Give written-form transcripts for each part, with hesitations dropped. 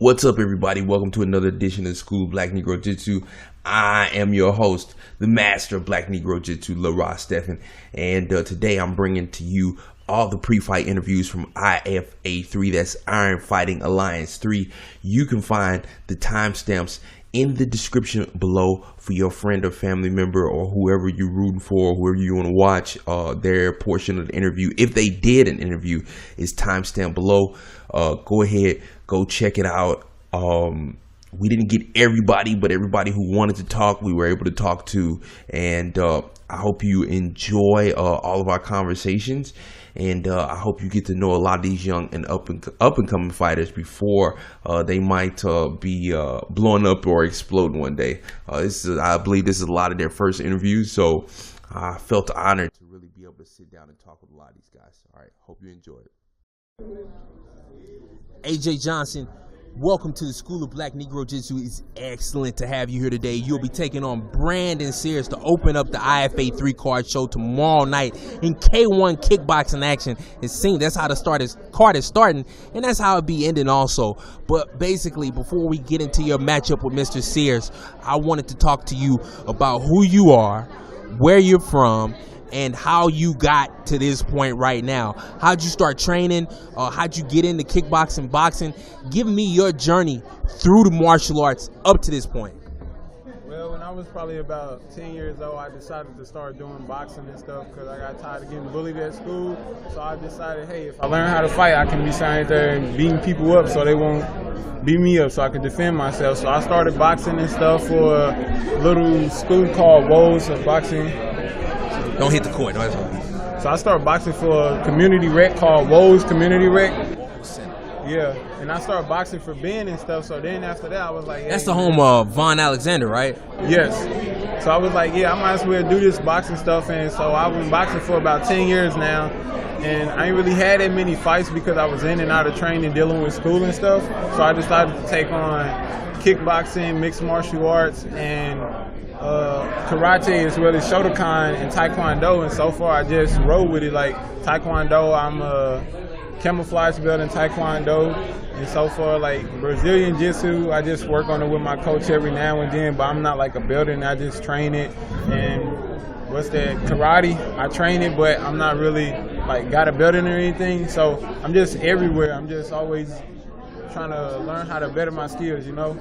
What's up, everybody? Welcome to another edition of School of Black Negro Jitsu. I am your host, the master of Black Negro Jitsu, LaRoss Stephan, and today I'm bringing to you all the pre-fight interviews from IFA 3, that's Iron Fighting Alliance 3. You can find the timestamps in the description below for your friend or family member or whoever you're rooting for, whoever you want to watch their portion of the interview. If they did an interview, it's timestamped below. Go ahead, go check it out. We didn't get everybody, but everybody who wanted to talk, we were able to talk to. And I hope you enjoy all of our conversations. And I hope you get to know a lot of these young and up and coming fighters before they might be blowing up or exploding one day. I believe this is a lot of their first interviews, so I felt honored to really be able to sit down and talk with a lot of these guys. All right, hope you enjoy it. AJ Johnson, welcome to the School of Black Negro Jitsu. It's excellent to have you here today. You'll be taking on Brandon Sears to open up the IFA 3 card show tomorrow night in K1 kickboxing action. That's how the card is starting, and that's how it'll be ending also. But basically, before we get into your matchup with Mr. Sears, I wanted to talk to you about who you are, where you're from, and how you got to this point right now. How'd you start training? How'd you get into kickboxing, boxing? Give me your journey through the martial arts up to this point. Well, when I was probably about 10 years old, I decided to start doing boxing and stuff because I got tired of getting bullied at school. So I decided, hey, if I learn how to fight, I can be standing there and beating people up so they won't beat me up, so I can defend myself. So I started boxing and stuff for a little school called Woes of Boxing. Don't hit the court. No, so I started boxing for a community rec called Woes Community Rec. Yeah, and I started boxing for Ben and stuff. So then after that, I was like, hey, that's the home of Von Alexander, right? Yes. So I was like, yeah, I might as well do this boxing stuff. And so I've been boxing for about 10 years now. And I ain't really had that many fights because I was in and out of training, dealing with school and stuff. So I decided to take on kickboxing, mixed martial arts, and karate, as well as Shotokan and Taekwondo, and so far I just roll with it. Like Taekwondo, I'm a camouflage belt in Taekwondo, and so far like Brazilian Jiu-Jitsu, I just work on it with my coach every now and then, but I'm not like a belter, and I just train it. And what's that, karate, I train it, but I'm not really like got a belt in or anything, so I'm just everywhere. I'm just always trying to learn how to better my skills, you know.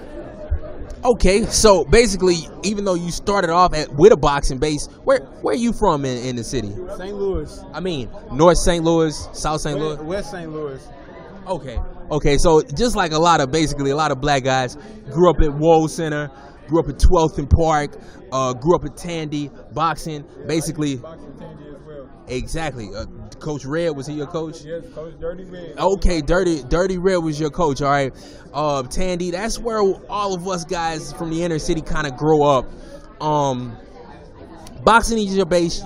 Okay, so basically, even though you started off with a boxing base, where are you from in the city? St. Louis. I mean, North St. Louis, South St. Louis? West St. Louis. Okay, so just like a lot of black guys, grew up at Wold Center, grew up at 12th and Park, grew up at Tandy, boxing, basically. Boxing Tandy as well. Exactly. Coach Red, was he your coach? Yes, Coach Dirty Red. Okay, Dirty Red was your coach, all right. Tandy, that's where all of us guys from the inner city kind of grow up. Boxing is your base.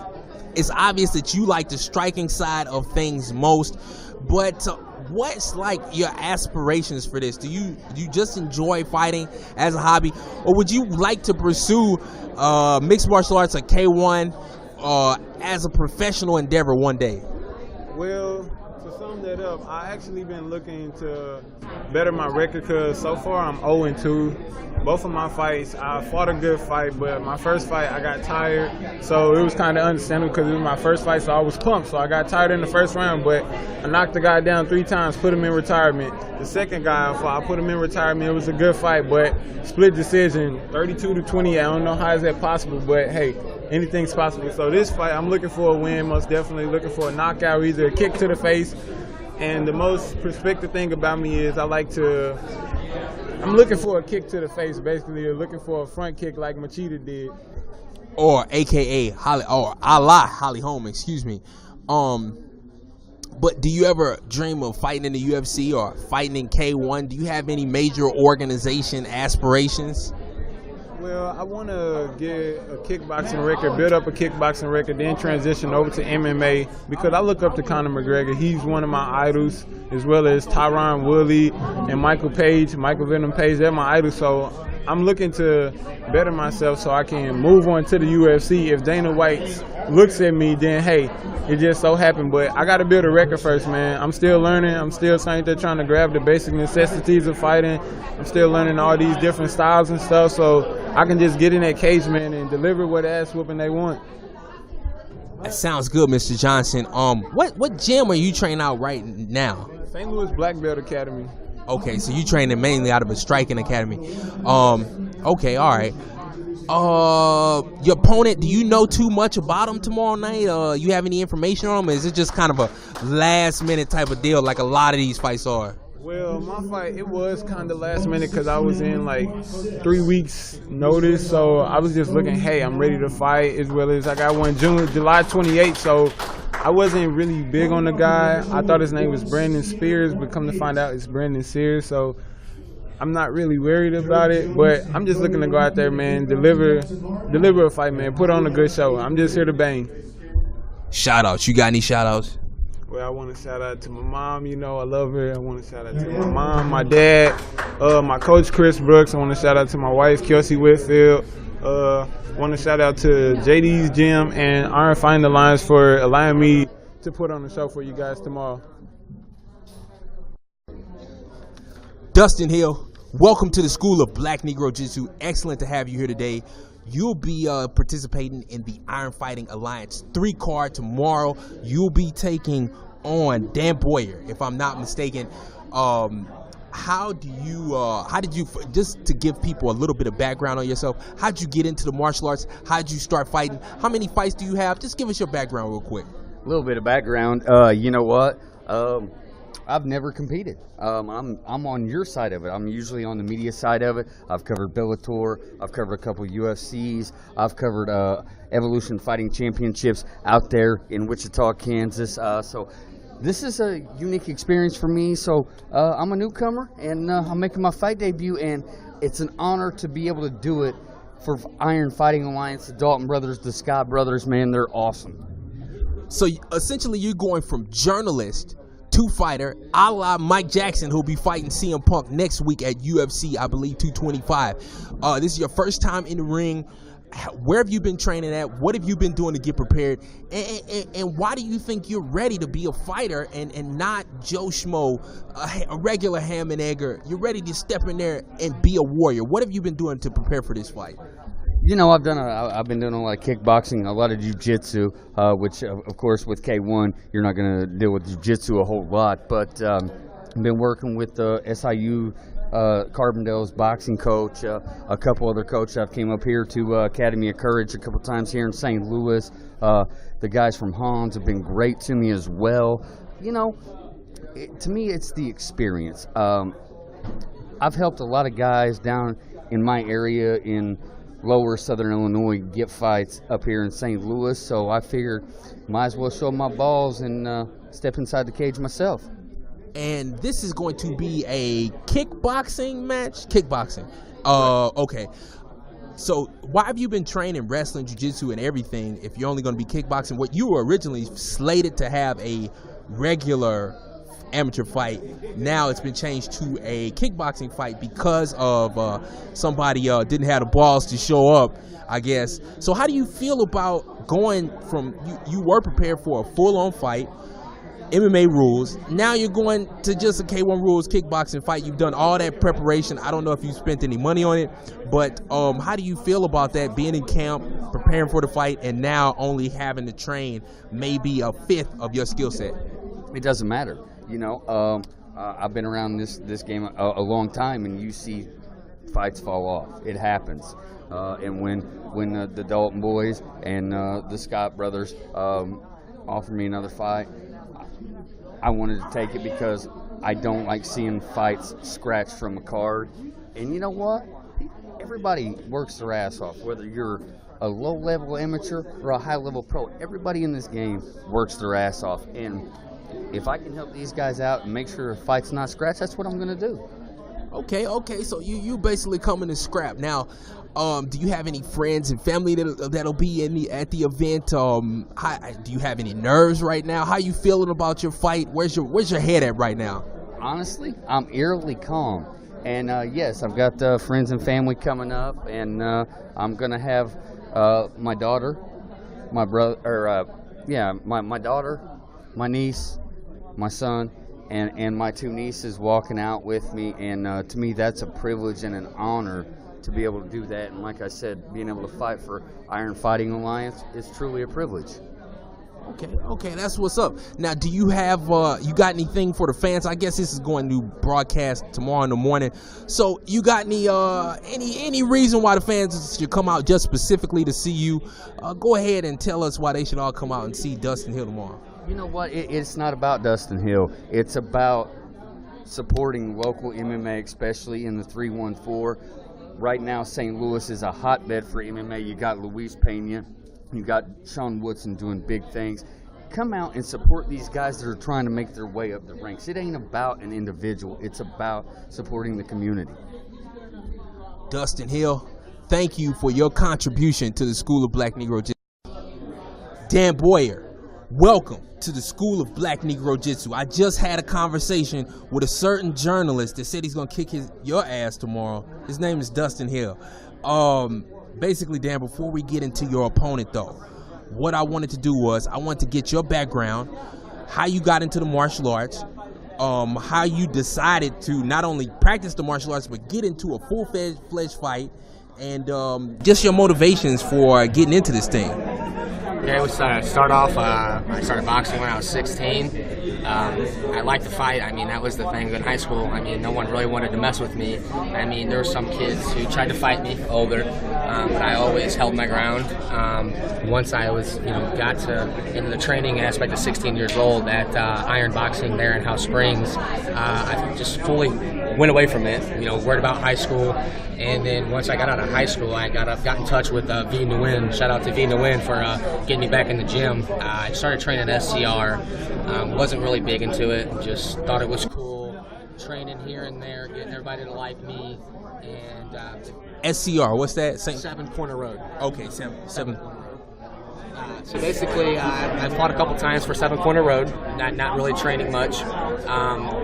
It's obvious that you like the striking side of things most, but what's like your aspirations for this? Do you just enjoy fighting as a hobby, or would you like to pursue mixed martial arts or K1 as a professional endeavor one day? Well, to sum that up, I actually been looking to better my record because so far I'm 0-2. Both of my fights, I fought a good fight, but my first fight I got tired, so it was kind of understandable because it was my first fight, so I was pumped. So I got tired in the first round, but I knocked the guy down 3 times, put him in retirement. The second guy I fought, I put him in retirement. It was a good fight, but split decision, 32-20. I don't know how is that possible, but hey, anything's possible. So this fight, I'm looking for a win, most definitely looking for a knockout, either a kick to the face. And the most prospective thing about me is I'm looking for a kick to the face, basically. You're looking for a front kick like Machida did. Or AKA Holly Holm, excuse me. But do you ever dream of fighting in the UFC or fighting in K1? Do you have any major organization aspirations? Well, I want to get a kickboxing record, build up a kickboxing record, then transition over to MMA because I look up to Conor McGregor. He's one of my idols, as well as Tyron Woodley and Michael Venom Page. They're my idols, so I'm looking to better myself so I can move on to the UFC. If Dana White looks at me, then hey, it just so happened. But I got to build a record first, man. I'm still learning. I'm still trying to grab the basic necessities of fighting. I'm still learning all these different styles and stuff, so I can just get in that cage, man, and deliver what ass whooping they want. That sounds good, Mr. Johnson. What gym are you training out right now? St. Louis Black Belt Academy. Okay, so you training mainly out of a striking academy. Okay, all right. Your opponent, do you know too much about him tomorrow night? You have any information on him? Or is it just kind of a last minute type of deal like a lot of these fights are? Well, my fight, it was kind of last minute because I was in like 3 weeks notice. So I was just looking, hey, I'm ready to fight, as well as I got one July 28th. So I wasn't really big on the guy. I thought his name was Brandon Spears, but come to find out it's Brandon Sears. So I'm not really worried about it, but I'm just looking to go out there, man, deliver a fight, man, put on a good show. I'm just here to bang. Shout outs. You got any shout outs? Well, I want to shout out to my mom. You know, I love her. I want to shout out to my mom, my dad, my coach, Chris Brooks. I want to shout out to my wife, Kelsey Whitfield. I want to shout out to JD's Gym and Iron Fighting Alliance for allowing me to put on the show for you guys tomorrow. Dustin Hill, welcome to the School of Black Negro Jiu-Jitsu. Excellent to have you here today. You'll be participating in the Iron Fighting Alliance 3 card tomorrow. You'll be taking on Dan Boyer, if I'm not mistaken. How did you, just to give people a little bit of background on yourself, how did you get into the martial arts? How did you start fighting? How many fights do you have? Just give us your background real quick. A little bit of background. You know what? I've never competed. I'm on your side of it. I'm usually on the media side of it. I've covered Bellator. I've covered a couple UFCs. I've covered Evolution Fighting Championships out there in Wichita, Kansas. So this is a unique experience for me. So I'm a newcomer, and I'm making my fight debut, and it's an honor to be able to do it for Iron Fighting Alliance, the Dalton brothers, the Scott brothers. Man, they're awesome. So essentially you're going from journalist to fighter, a la Mike Jackson, who'll be fighting CM Punk next week at UFC, I believe, 225. This is your first time in the ring. Where have you been training at? What have you been doing to get prepared? And why do you think you're ready to be a fighter and not Joe Schmo, a regular ham and egger? You're ready to step in there and be a warrior. What have you been doing to prepare for this fight? You know, I've been doing a lot of kickboxing, a lot of jiu-jitsu, which, of course, with K1, you're not going to deal with jiu-jitsu a whole lot. But I've been working with SIU, Carbondale's boxing coach, a couple other coaches. I've came up here to Academy of Courage a couple times here in St. Louis. The guys from Hans have been great to me as well. You know, to me, it's the experience. I've helped a lot of guys down in my area in lower Southern Illinois get fights up here in St. Louis, so I figured might as well show my balls and step inside the cage myself. And this is going to be a kickboxing match? Kickboxing. Okay. So why have you been training wrestling, jiu-jitsu, and everything if you're only going to be kickboxing? What you were originally slated to have a regular amateur fight. Now it's been changed to a kickboxing fight because of somebody didn't have the balls to show up, I guess. So how do you feel about going from you were prepared for a full-on fight, MMA rules, now you're going to just a K1 rules kickboxing fight? You've done all that preparation. I don't know if you spent any money on it, but how do you feel about that, being in camp, preparing for the fight, and now only having to train maybe a fifth of your skill set? It doesn't matter. You know, I've been around this game a long time, and you see fights fall off. It happens. And when the Dalton boys and the Scott brothers offered me another fight, I wanted to take it because I don't like seeing fights scratched from a card. And you know what? Everybody works their ass off, whether you're a low-level amateur or a high-level pro. Everybody in this game works their ass off. And if I can help these guys out and make sure a fight's not scratched, that's what I'm going to do. Okay. So you basically coming to scrap. Now, do you have any friends and family that'll be at the event? Do you have any nerves right now? How you feeling about your fight? Where's your head at right now? Honestly, I'm eerily calm. And yes, I've got friends and family coming up, and I'm gonna have my daughter, my brother, my daughter, my niece, my son, and my 2 nieces walking out with me. And to me, that's a privilege and an honor to be able to do that. And like I said, being able to fight for Iron Fighting Alliance is truly a privilege. Okay, that's what's up. Now, do you have you got anything for the fans? I guess this is going to broadcast tomorrow in the morning. So, you got any reason why the fans should come out just specifically to see you? Go ahead and tell us why they should all come out and see Dustin Hill tomorrow. You know what? It's not about Dustin Hill. It's about supporting local MMA, especially in the 314. Right now, St. Louis is a hotbed for MMA. You got Luis Pena. You got Sean Woodson doing big things. Come out and support these guys that are trying to make their way up the ranks. It ain't about an individual. It's about supporting the community. Dustin Hill, thank you for your contribution to the School of Black Negro Jiu-Jitsu. Dan Boyer, welcome to the School of Black Negro Jiu-Jitsu. I just had a conversation with a certain journalist that said he's going to kick your ass tomorrow. His name is Dustin Hill. Basically, Dan, before we get into your opponent, though, what I wanted to do was I wanted to get your background, how you got into the martial arts, how you decided to not only practice the martial arts, but get into a full-fledged fight, and just your motivations for getting into this thing. Okay, we start off, I started boxing when I was 16. I liked to fight. I mean, that was the thing in high school. I mean, no one really wanted to mess with me. I mean, there were some kids who tried to fight me, older, but I always held my ground. Once I was, got into the training aspect of 16 years old at Iron Boxing there in House Springs, I just fully went away from it, worried about high school. And then once I got out of high school, I got in touch with V. Nguyen. Shout out to V. Nguyen for getting me back in the gym. I started training at SCR. Wasn't really big into it. Just thought it was cool. Training here and there, getting everybody to like me. And SCR, what's that? Seven Corner Road. Okay, seven. So basically, I fought a couple times for Seven Corner Road, not really training much.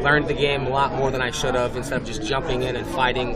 Learned the game a lot more than I should have. Instead of just jumping in and fighting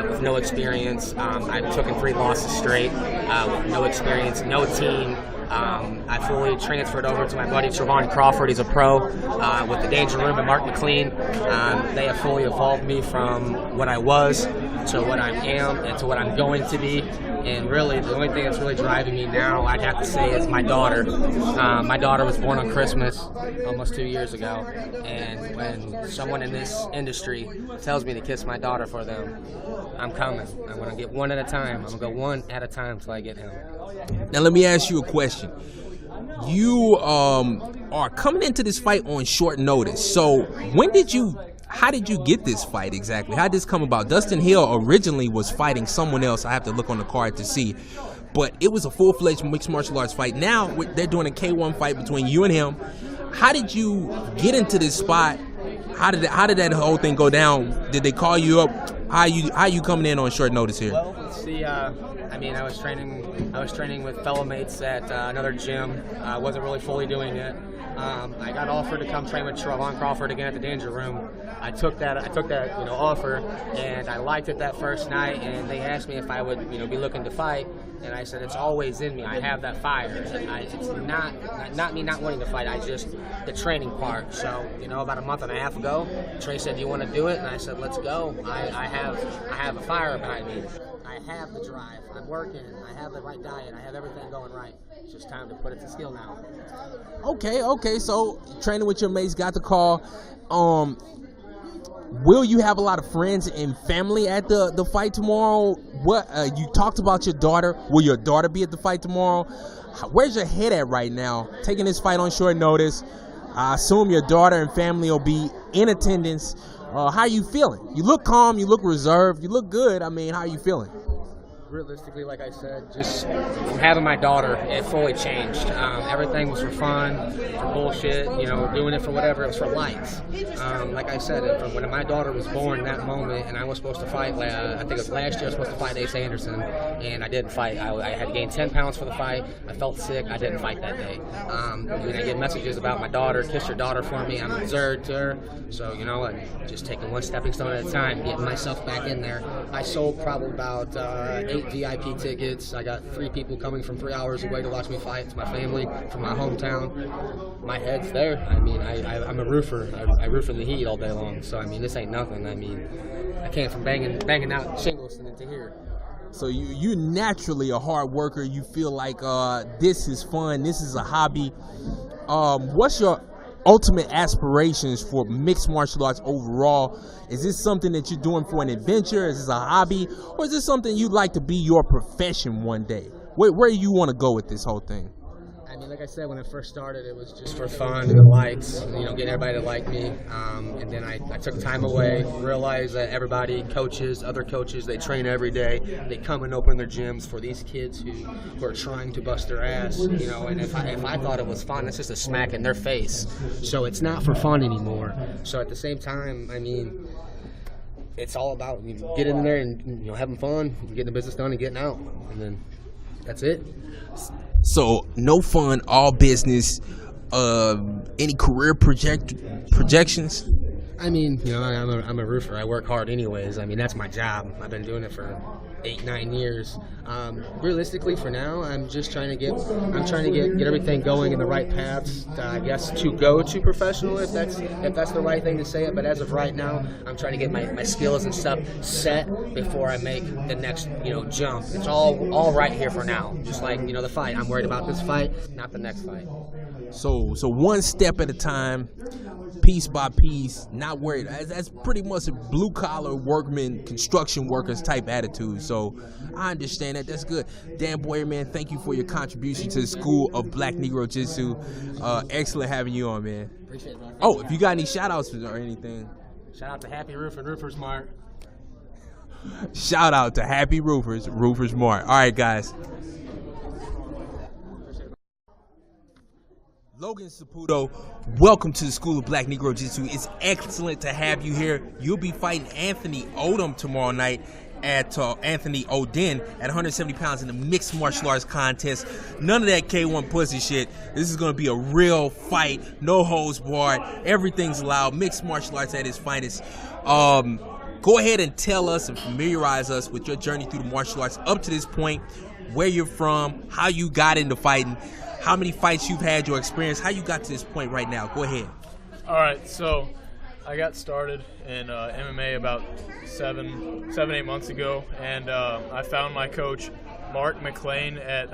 with no experience, I took in 3 losses straight with no experience, no team. I fully transferred over to my buddy Trevon Crawford. He's a pro with the Danger Room and Mark McLean. They have fully evolved me from what I was to what I am and to what I'm going to be. And really, the only thing that's really driving me now, I'd have to say, is my daughter. My daughter was born on Christmas almost 2 years ago. And when someone in this industry tells me to kiss my daughter for them, I'm coming. I'm going to get one at a time. I'm going to go one at a time until I get him. Now, let me ask you a question. You are coming into this fight on short notice. So how did you get this fight exactly? How did this come about? Dustin Hill originally was fighting someone else. I have to look on the card to see. But it was a full-fledged mixed martial arts fight. Now they're doing a K1 fight between you and him. How did you get into this spot? How did that whole thing go down? Did they call you up? How you coming in on short notice here? Well, let's see. I was training with fellow mates at another gym. I wasn't really fully doing it. I got offered to come train with Trevon Crawford again at the Danger Room. I took that offer, and I liked it that first night. And they asked me if I would be looking to fight, and I said it's always in me. I have that fire. It's not me not wanting to fight. The training part. So about a month and a half ago, Trey said, "Do you want to do it?" And I said, "Let's go." I have a fire behind me. I have the drive. I'm working. I have the right diet. I have everything going right. It's just time to put it to skill now. Okay. So training with your mates, got the call. Will you have a lot of friends and family at the fight tomorrow? What you talked about your daughter? Will your daughter be at the fight tomorrow? Where's your head at right now? Taking this fight on short notice. I assume your daughter and family will be in attendance. How are you feeling? You look calm. You look reserved. You look good. I mean, how are you feeling? Realistically, like I said, just from having my daughter, it fully changed. Everything was for fun, for bullshit, doing it for whatever, it was for likes. Like I said, when my daughter was born, that moment, and I was supposed to fight, I think it was last year, I was supposed to fight Ace Anderson, and I didn't fight. I had gained 10 pounds for the fight. I felt sick. I didn't fight that day. And I get messages about my daughter, kiss your daughter for me. I'm absurd to her. So, just taking one stepping stone at a time, getting myself back in there. I sold probably about 8 VIP tickets. I got 3 people coming from 3 hours away to watch me fight. It's my family from my hometown. My head's there. I'm a roofer. I roof in the heat all day long. So, this ain't nothing. I came from banging out shingles to here. So you're naturally a hard worker. You feel like this is fun. This is a hobby. What's your ultimate aspirations for mixed martial arts overall? Is this something that you're doing for an adventure? Is this a hobby? Or is this something you'd like to be your profession one day? Where do you want to go with this whole thing? Like I said, when I first started, it was just for fun and likes, getting everybody to like me. And then I took time away, realized that everybody, other coaches, they train every day. They come and open their gyms for these kids who are trying to bust their ass, And if I thought it was fun, it's just a smack in their face. So it's not for fun anymore. So at the same time, it's all about getting in there and having fun, getting the business done and getting out. And then that's it. So no fun, all business. Any career projections? I'm a roofer. I work hard anyways. That's my job. I've been doing it for 8-9 years. Realistically, for now, I'm just trying to get everything going in the right paths. I guess to go to professional, if that's the right thing to say it. But as of right now, I'm trying to get my skills and stuff set before I make the next jump. It's all right here for now. Just like the fight. I'm worried about this fight, not the next fight. So one step at a time, piece by piece, not worried. That's pretty much a blue collar workman, construction workers type attitude. So I understand that. That's good. Dan Boyer, man, thank you for your contribution to the School of Black Negro Jiu-Jitsu. Excellent having you on, man. Appreciate it, bro. Oh, if you got any shout outs or anything. Shout out to Happy Roof and Roofers Mart. Shout out to Happy Roofers, Roofers Mart. All right, guys. Logan Saputo, welcome to the School of Black Negro Jiu-Jitsu. It's excellent to have you here. You'll be fighting Anthony Oden tomorrow night at Anthony Oden at 170 pounds in the mixed martial arts contest. None of that K1 pussy shit. This is going to be a real fight. No holds barred. Everything's allowed. Mixed martial arts at its finest. Go ahead and tell us and familiarize us with your journey through the martial arts up to this point, where you're from, how you got into fighting, how many fights you've had, your experience, how you got to this point right now. Go ahead. All right, so I got started in MMA about 7-8 months ago, and I found my coach, Mark McLean, at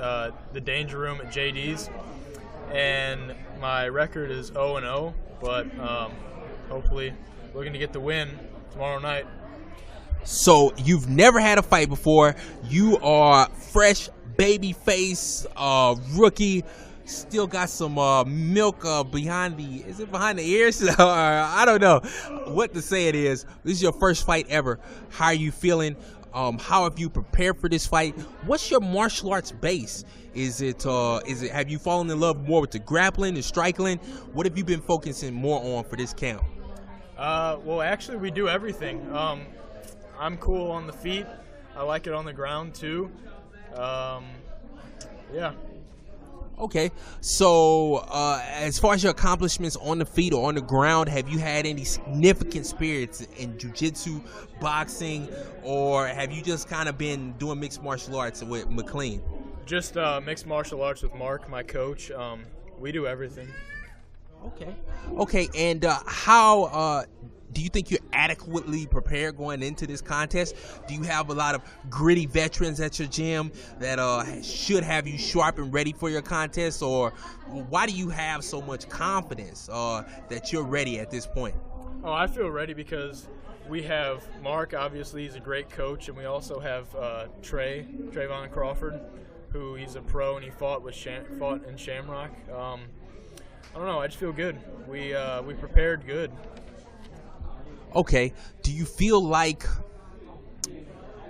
the Danger Room at JD's, and my record is 0-0, but hopefully looking to get the win tomorrow night. So you've never had a fight before. You are fresh baby face, rookie, still got some milk behind the ears? Or I don't know what to say it is. This is your first fight ever. How are you feeling? How have you prepared for this fight? What's your martial arts base? Is it have you fallen in love more with the grappling, the striking? What have you been focusing more on for this camp? Well, actually, we do everything. I'm cool on the feet. I like it on the ground too. Yeah. Okay, so as far as your accomplishments on the feet or on the ground, have you had any significant spirits in jiu-jitsu, boxing, or have you just kind of been doing mixed martial arts with McLean? Just mixed martial arts with Mark, my coach. We do everything. Okay, and how do you think you're adequately prepared going into this contest? Do you have a lot of gritty veterans at your gym that should have you sharp and ready for your contest, or why do you have so much confidence that you're ready at this point? Oh, I feel ready because we have Mark, obviously he's a great coach, and we also have Trayvon Crawford, who he's a pro and he fought in Shamrock. I don't know, I just feel good. We prepared good. Okay, do you feel like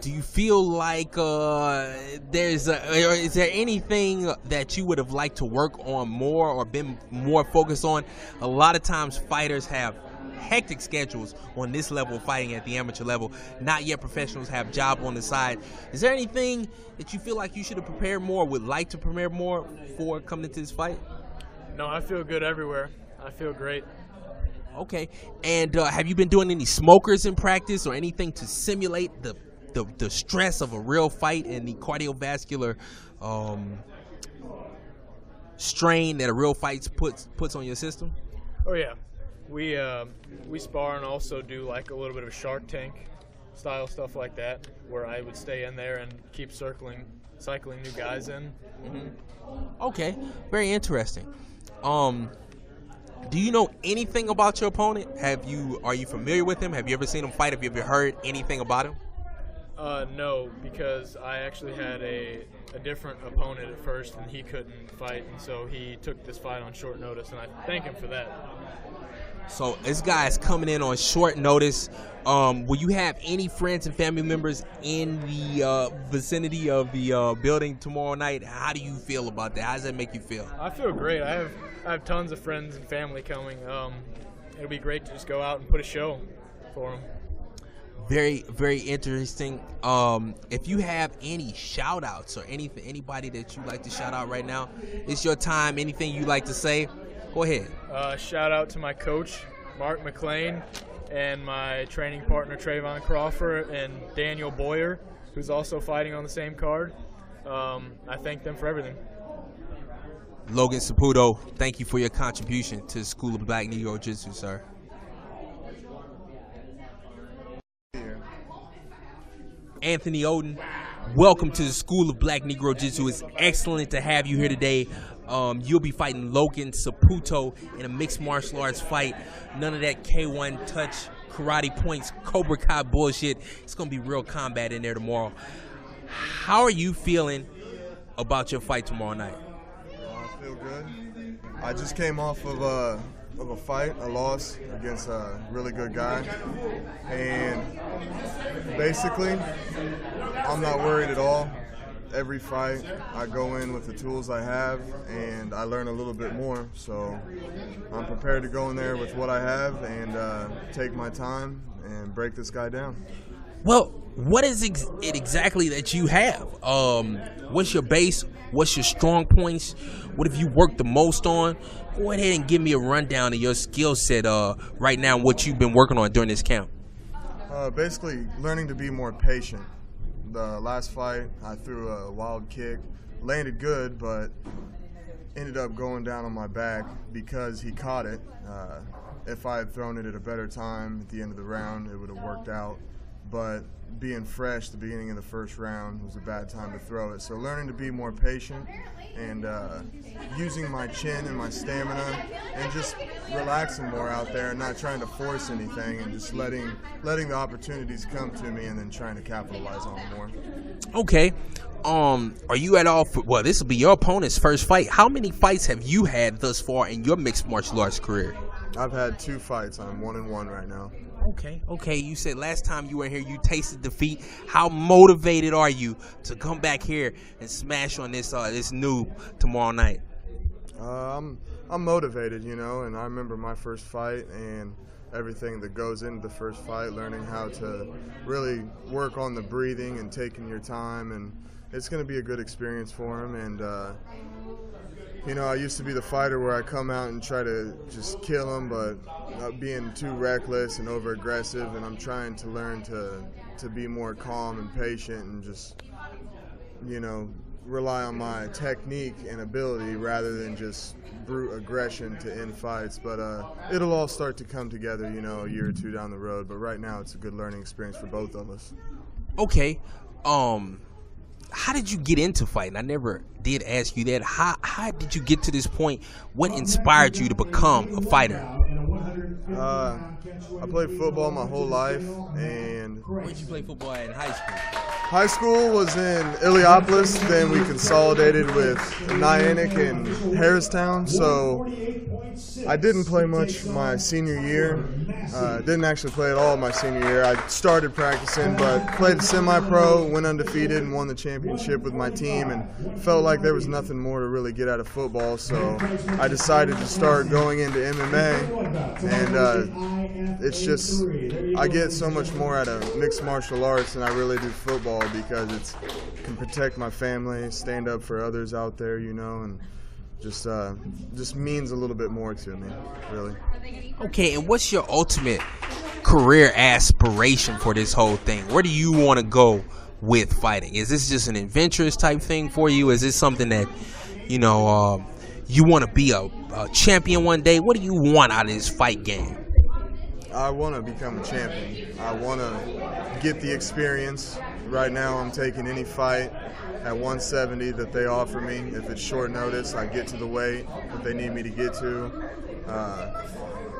Do you feel like is there anything that you would have liked to work on more or been more focused on? A lot of times fighters have hectic schedules on this level of fighting at the amateur level. Not yet professionals have job on the side. Is there anything that you feel like you should have prepared more, would like to prepare more for coming into this fight? No, I feel good everywhere. I feel great. Okay. And have you been doing any smokers in practice or anything to simulate the stress of a real fight and the cardiovascular strain that a real fight puts on your system? Oh yeah, we spar and also do like a little bit of Shark Tank style stuff like that, where I would stay in there and keep cycling new guys in. Mm-hmm. Okay, very interesting. Do you know anything about your opponent? Are you familiar with him? Have you ever seen him fight? Have you ever heard anything about him? No, because I actually had a different opponent at first, and he couldn't fight, and so he took this fight on short notice, and I thank him for that. So this guy's coming in on short notice. Will you have any friends and family members in the vicinity of the building tomorrow night? How do you feel about that? How does that make you feel? I feel great. I have tons of friends and family coming. It'll be great to just go out and put a show for them. Very, very interesting. If you have any shout outs or anybody that you'd like to shout out right now, it's your time. Anything you'd like to say, go ahead. Shout out to my coach, Mark McLean, and my training partner, Trayvon Crawford, and Daniel Boyer, who's also fighting on the same card. I thank them for everything. Logan Saputo, thank you for your contribution to the School of Black Negro Jiu-Jitsu, sir. Anthony Oden, welcome to the School of Black Negro Jiu-Jitsu. It's excellent to have you here today. You'll be fighting Logan Saputo in a mixed martial arts fight. None of that K1 touch, karate points, Cobra Kai bullshit. It's going to be real combat in there tomorrow. How are you feeling about your fight tomorrow night? I feel good. I just came off of a fight, a loss against a really good guy, and basically I'm not worried at all. Every fight I go in with the tools I have, and I learn a little bit more, so I'm prepared to go in there with what I have and take my time and break this guy down. Well, what is it exactly that you have? What's your base? What's your strong points? What have you worked the most on? Go ahead and give me a rundown of your skill set right now, what you've been working on during this camp. Basically, learning to be more patient. The last fight, I threw a wild kick, landed good, but ended up going down on my back because he caught it. If I had thrown it at a better time at the end of the round, it would have worked out. But being fresh, the beginning of the first round was a bad time to throw it. So learning to be more patient and using my chin and my stamina and just relaxing more out there and not trying to force anything and just letting the opportunities come to me and then trying to capitalize on them more. Okay. Are you at all well, this will be your opponent's first fight. How many fights have you had thus far in your mixed martial arts career? I've had 2 fights. I'm 1-1 right now. Okay. You said last time you were here you tasted defeat. How motivated are you to come back here and smash on this noob tomorrow night? I'm motivated, and I remember my first fight and everything that goes into the first fight, learning how to really work on the breathing and taking your time, and it's going to be a good experience for him. And I used to be the fighter where I come out and try to just kill him, but being too reckless and over aggressive, and I'm trying to learn to be more calm and patient and just, rely on my technique and ability rather than just brute aggression to end fights. But it'll all start to come together, a year or 2 down the road. But right now it's a good learning experience for both of us. Okay. How did you get into fighting? I never did ask you that. How did you get to this point? What inspired you to become a fighter? I played football my whole life. And where did you play football at in high school? High school was in Illiopolis. Then we consolidated with Nyack and Harristown. So I didn't play much my senior year. Didn't actually play at all my senior year. I started practicing, but played semi-pro, went undefeated, and won the championship with my team, and felt like there was nothing more to really get out of football, so I decided to start going into MMA, and it's just, I get so much more out of mixed martial arts than I really do football, because it can protect my family, stand up for others out there, you know, and just means a little bit more to me, really. Okay, and what's your ultimate career aspiration for this whole thing? Where do you want to go with fighting? Is this just an adventurous type thing for you? Is this something that, you know, you want to be a champion one day? What do you want out of this fight game? I want to become a champion. I want to get the experience. Right now I'm taking any fight at 170 that they offer me. If it's short notice, I get to the weight that they need me to get to.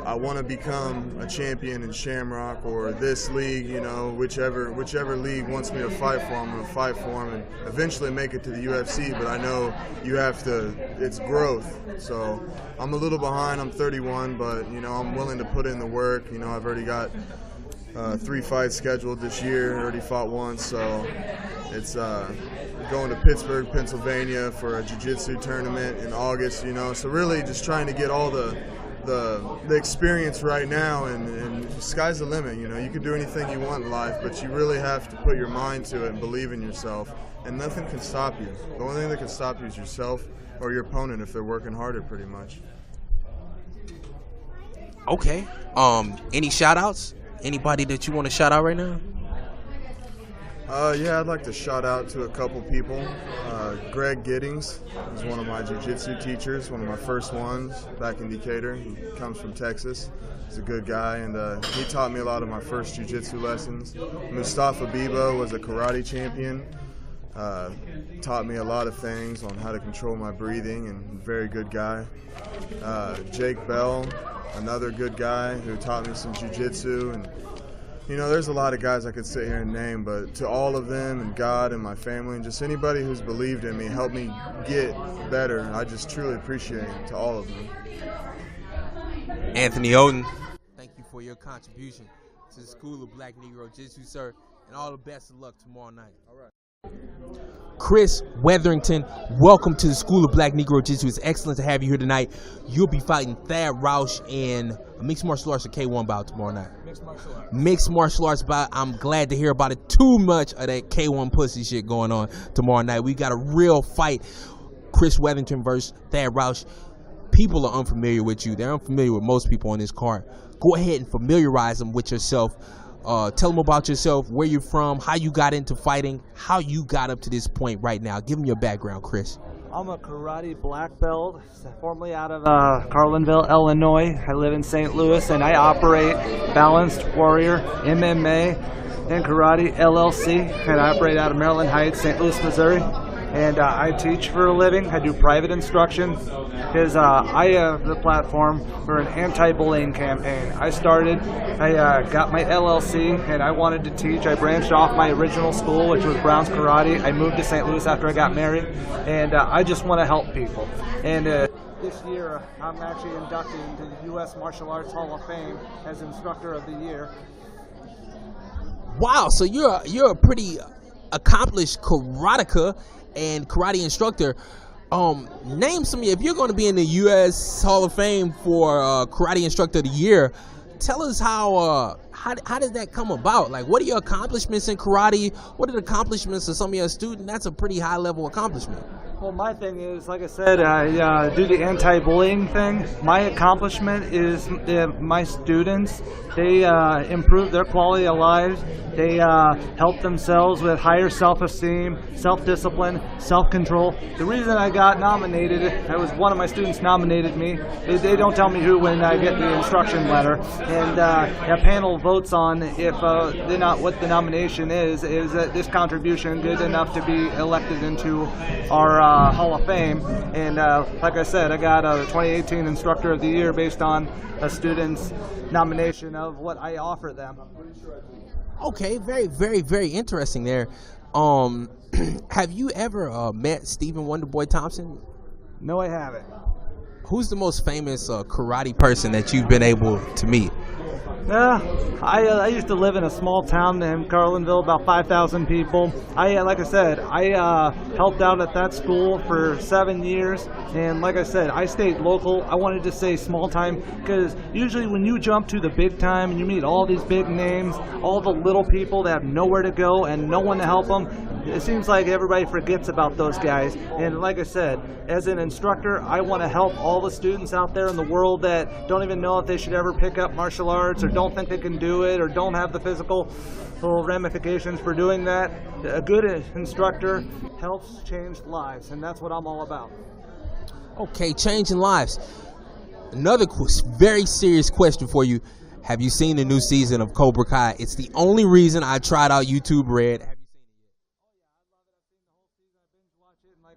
I want to become a champion in Shamrock or this league, you know, whichever league wants me to fight for, I'm going to fight for them and eventually make it to the UFC, but I know you have to, it's growth. So I'm a little behind, I'm 31, but, you know, I'm willing to put in the work. You know, I've already got 3 fights scheduled this year, already fought once, so it's going to Pittsburgh, Pennsylvania for a jiu-jitsu tournament in August, you know, so really just trying to get all the experience right now, and sky's the limit, you know. You can do anything you want in life, but you really have to put your mind to it and believe in yourself, and nothing can stop you. The only thing that can stop you is yourself or your opponent if they're working harder, pretty much. Okay. Any shout outs? Anybody that you want to shout out right now? Yeah, I'd like to shout out to a couple people. Greg Giddings is one of my jiu-jitsu teachers, one of my first ones back in Decatur. He comes from Texas. He's a good guy, and he taught me a lot of my first jiu-jitsu lessons. Mustafa Bibo was a karate champion. Taught me a lot of things on how to control my breathing, and very good guy. Jake Bell, another good guy who taught me some jiu-jitsu, and you know, there's a lot of guys I could sit here and name, but to all of them and God and my family and just anybody who's believed in me, helped me get better, I just truly appreciate it, to all of them. Anthony Oden, thank you for your contribution to the School of Black Negro Jiu-Jitsu, sir, and all the best of luck tomorrow night. All right. Chris Weatherington, welcome to the School of Black Negro Jiu-Jitsu. It's excellent to have you here tonight. You'll be fighting Thad Roush in a mixed martial arts or K1 bout tomorrow night. Mixed martial arts bout. I'm glad to hear about it. Too much of that K1 pussy shit going on tomorrow night. We got a real fight. Chris Weatherington versus Thad Roush. People are unfamiliar with you. They're unfamiliar with most people on this card. Go ahead and familiarize them with yourself. Tell them about yourself, where you're from, how you got into fighting, how you got up to this point right now. Give them your background, Chris. I'm a karate black belt, formerly out of Carlinville, Illinois. I live in St. Louis, and I operate Balanced Warrior MMA and Karate LLC, and I operate out of Maryland Heights, St. Louis, Missouri. And I teach for a living. I do private instruction because I have the platform for an anti-bullying campaign. I got my LLC, and I wanted to teach. I branched off my original school, which was Brown's Karate. I moved to St. Louis after I got married, and I just want to help people. And this year, I'm actually inducted into the U.S. Martial Arts Hall of Fame as Instructor of the Year. Wow, so you're a pretty accomplished karateka and karate instructor. Name some, if you're going to be in the U.S. Hall of Fame for Karate Instructor of the Year, tell us how did that come about? Like, what are your accomplishments in karate? What are the accomplishments of some of your students? That's a pretty high level accomplishment. Well, my thing is, like I said, I do the anti-bullying thing. My accomplishment is my students, they improve their quality of lives. They help themselves with higher self-esteem, self-discipline, self-control. The reason I got nominated, it was one of my students nominated me. They don't tell me who when I get the instruction letter. And a panel votes on if what the nomination is that this contribution good enough to be elected into our Hall of Fame. And like I said, I got a 2018 Instructor of the Year based on a student's nomination of what I offer them. Okay, very, very, very interesting there. Have you ever met Stephen Wonderboy Thompson? No, I haven't. Who's the most famous karate person that you've been able to meet? I used to live in a small town in Carlinville, about 5,000 people. Like I said, I helped out at that school for 7 years, and like I said, I stayed local. I wanted to say small time because usually when you jump to the big time and you meet all these big names, all the little people that have nowhere to go and no one to help them, it seems like everybody forgets about those guys. And like I said, as an instructor, I want to help all the students out there in the world that don't even know if they should ever pick up martial arts or don't think they can do it or don't have the physical ramifications for doing that. A good instructor helps change lives, and that's what I'm all about. Okay, changing lives. Another very serious question for you. Have you seen the new season of Cobra Kai? It's the only reason I tried out YouTube Red.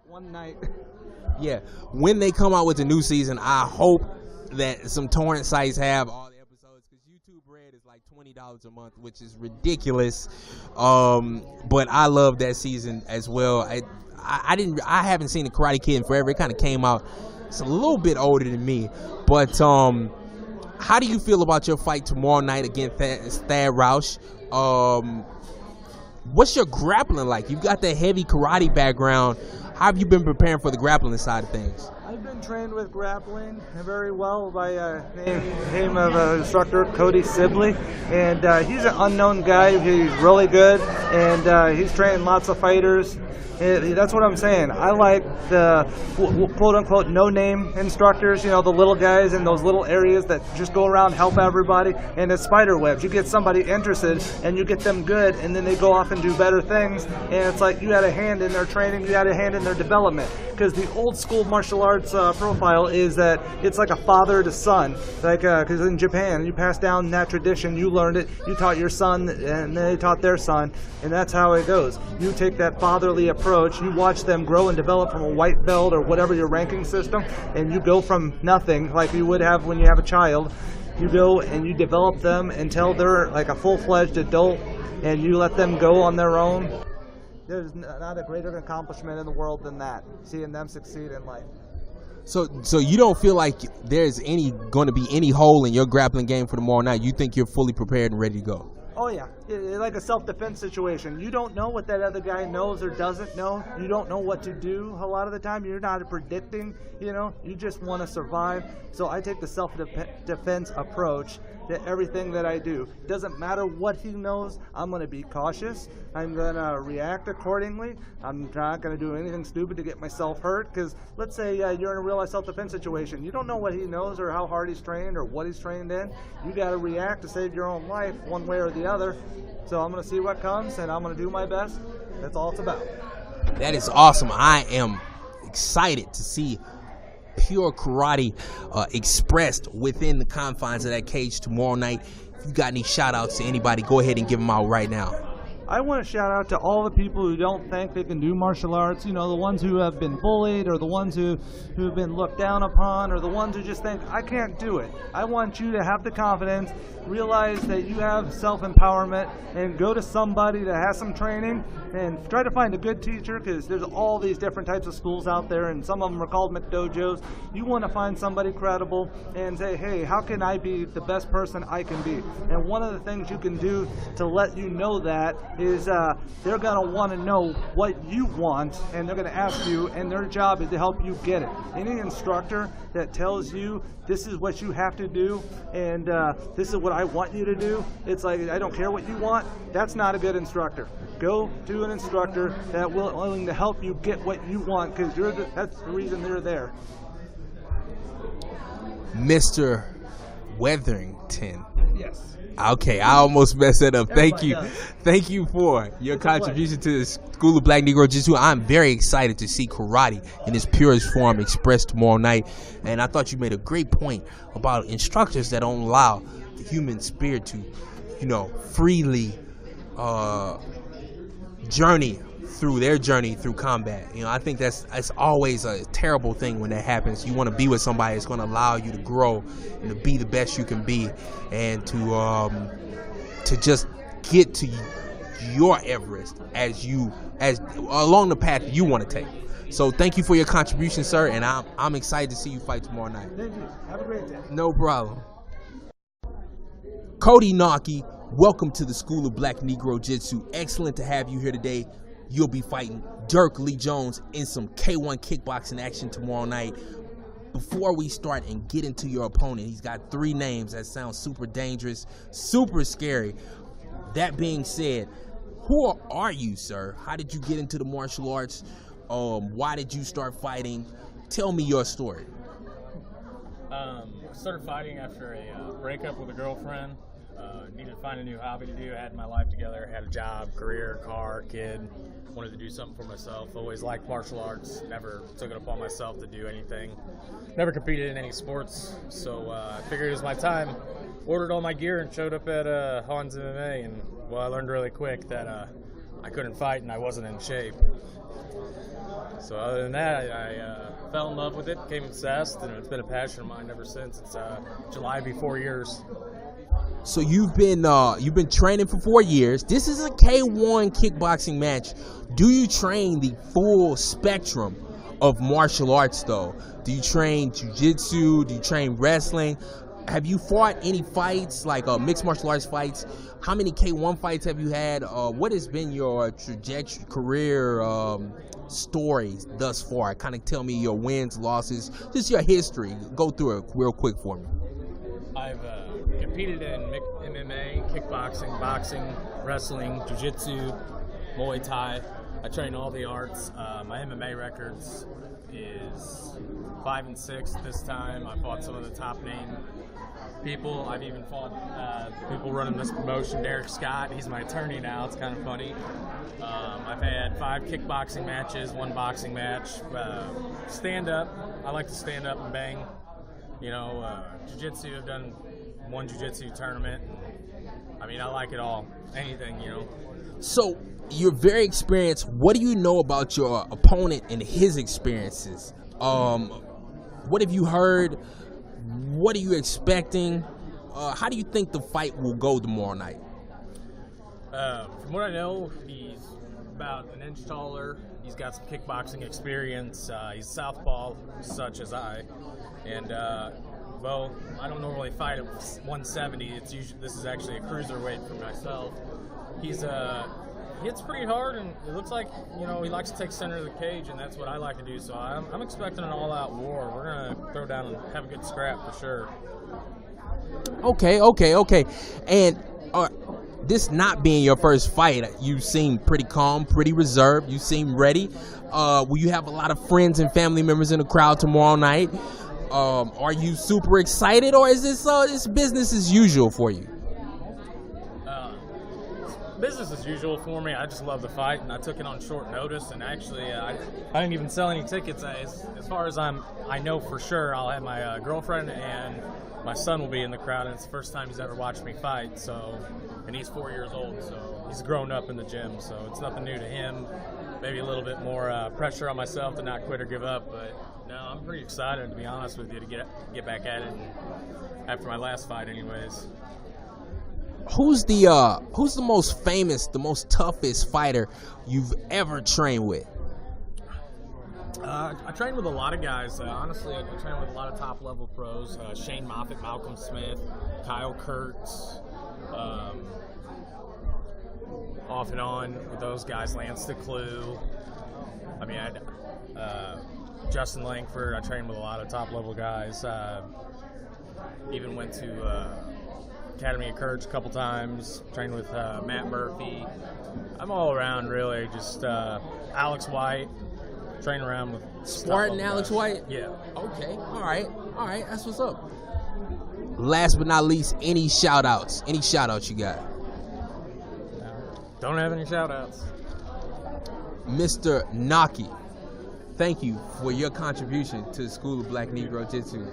One night. Yeah, when they come out with the new season, I hope that some torrent sites have all the episodes, because YouTube Red is like $20 a month, which is ridiculous. But I love that season as well. I haven't seen the Karate Kid in forever. It kind of came out. It's a little bit older than me, but how do you feel about your fight tomorrow night against Thad Roush? What's your grappling like? You've got that heavy karate background. How have you been preparing for the grappling side of things? I've been trained with grappling very well by name of instructor Cody Sibley, and he's an unknown guy. He's really good, and he's trained lots of fighters. That's what I'm saying. I like the quote-unquote no-name instructors, you know, the little guys in those little areas that just go around, help everybody. And it's spider webs. You get somebody interested, and you get them good, and then they go off and do better things. And it's like you had a hand in their training, you had a hand in their development. Because the old-school martial arts profile is that it's like a father to son. Like, because in Japan, you pass down that tradition, you learned it, you taught your son, and they taught their son, and that's how it goes. You take that fatherly approach. You watch them grow and develop from a white belt or whatever your ranking system, and you go from nothing like you would have when you have a child. You go and you develop them until they're like a full-fledged adult, and you let them go on their own. There's not a greater accomplishment in the world than that, seeing them succeed in life. So you don't feel like there's going to be any hole in your grappling game for tomorrow night? You think you're fully prepared and ready to go? Oh yeah, it's like a self-defense situation. You don't know what that other guy knows or doesn't know. You don't know what to do. A lot of the time you're not predicting, you know, you just want to survive. So I take the self-defense approach to everything that I do. Doesn't matter what he knows, I'm going to be cautious. I'm going to react accordingly. I'm not going to do anything stupid to get myself hurt, because let's say you're in a real-life self-defense situation. You don't know what he knows or how hard he's trained or what he's trained in. You got to react to save your own life one way or the other. So I'm going to see what comes, and I'm going to do my best. That's all it's about. That is awesome. I am excited to see pure karate expressed within the confines of that cage tomorrow night. If you got any shout outs to anybody, go ahead and give them out right now. I want to shout out to all the people who don't think they can do martial arts, you know, the ones who have been bullied or the ones who have been looked down upon or the ones who just think, I can't do it. I want you to have the confidence, realize that you have self-empowerment, and go to somebody that has some training and try to find a good teacher, because there's all these different types of schools out there, and some of them are called McDojos. You want to find somebody credible and say, hey, how can I be the best person I can be? And one of the things you can do to let you know that is they're going to want to know what you want, and they're going to ask you, and their job is to help you get it. Any instructor that tells you this is what you have to do and this is what I want you to do, it's like, I don't care what you want, that's not a good instructor. Go to an instructor that will willing to help you get what you want, because that's the reason they're there. Mr. Weatherington. Yes. Okay, I almost messed that up. Thank you. Thank you for your contribution to the School of Black Negro Jiu-Jitsu. I'm very excited to see karate in its purest form expressed tomorrow night. And I thought you made a great point about instructors that don't allow the human spirit to, you know, freely journey through combat. You know, I think that's always a terrible thing when that happens. You want to be with somebody that's going to allow you to grow and to be the best you can be, and to just get to your Everest as along the path you want to take. So thank you for your contribution, sir, and I'm excited to see you fight tomorrow night. Thank you. Have a great day. No problem. Cody Nauke, welcome to the School of Black Negro Jitsu. Excellent to have you here today. You'll be fighting Dirk Lee Jones in some K1 kickboxing action tomorrow night. Before we start and get into your opponent, he's got 3 names that sound super dangerous, super scary. That being said, who are you, sir? How did you get into the martial arts? Why did you start fighting? Tell me your story. I started fighting after a breakup with a girlfriend. Needed to find a new hobby to do. I had my life together, had a job, career, car, kid. Wanted to do something for myself. Always liked martial arts. Never took it upon myself to do anything. Never competed in any sports. So I figured it was my time. Ordered all my gear and showed up at Hans MMA. And well, I learned really quick that I couldn't fight and I wasn't in shape. So other than that, I fell in love with it, became obsessed, and it's been a passion of mine ever since. It's July, be 4 years. So you've been training for 4 years. This is a K1 kickboxing match. Do you train the full spectrum of martial arts though? Do you train jiu-jitsu? Do you train wrestling? Have you fought any fights, like mixed martial arts fights? How many K1 fights have you had? What has been your trajectory, career stories thus far? Kind of tell me your wins, losses, just your history. Go through it real quick for me. I've competed in MMA, kickboxing, boxing, wrestling, jiu-jitsu, Muay Thai. I train all the arts. My MMA records is 5-6 this time. I fought some of the top name people. I've even fought people running this promotion. Derek Scott, he's my attorney now. It's kind of funny. I've had 5 kickboxing matches, 1 boxing match. Stand up. I like to stand up and bang. You know, jiu-jitsu. I've done 1 jiu-jitsu tournament. I mean, I like it all. Anything, you know. So you're very experienced. What do you know about your opponent and his experiences? What have you heard? What are you expecting? How do you think the fight will go tomorrow night? From what I know, he's about an inch taller. He's got some kickboxing experience. He's southpaw, such as I. And, well, I don't normally fight at 170. This is actually a cruiserweight for myself. He hits pretty hard, and it looks like, you know, he likes to take center of the cage, and that's what I like to do. So I'm expecting an all-out war. We're going to throw down and have a good scrap for sure. Okay. And this not being your first fight, you seem pretty calm, pretty reserved. You seem ready. Will you have a lot of friends and family members in the crowd tomorrow night? Are you super excited, or is this business as usual for you? Business as usual for me. I just love the fight, and I took it on short notice. And actually, I didn't even sell any tickets. As far as I know for sure, I'll have my girlfriend and my son will be in the crowd, and it's the first time he's ever watched me fight. So, and he's 4 years old, so he's grown up in the gym. So it's nothing new to him. Maybe a little bit more pressure on myself to not quit or give up, but no, I'm pretty excited, to be honest with you, to get back at it after my last fight, anyways. Who's the most famous, the most toughest fighter you've ever trained with? I trained with a lot of guys. Honestly, I trained with a lot of top-level pros. Shane Moffitt, Malcolm Smith, Kyle Kurtz, off and on with those guys. Lance DeClue. I mean, Justin Langford. I trained with a lot of top-level guys. Even went to Academy of Courage a couple times. Trained with Matt Murphy. I'm all around, really. Just Alex White. Train around with Spartan Alex White? Yeah. Okay. All right. That's what's up. Last but not least, any shout-outs? Any shout-outs you got? Don't have any shout-outs. Mr. Nauke, thank you for your contribution to the School of Black Negro Jitsu.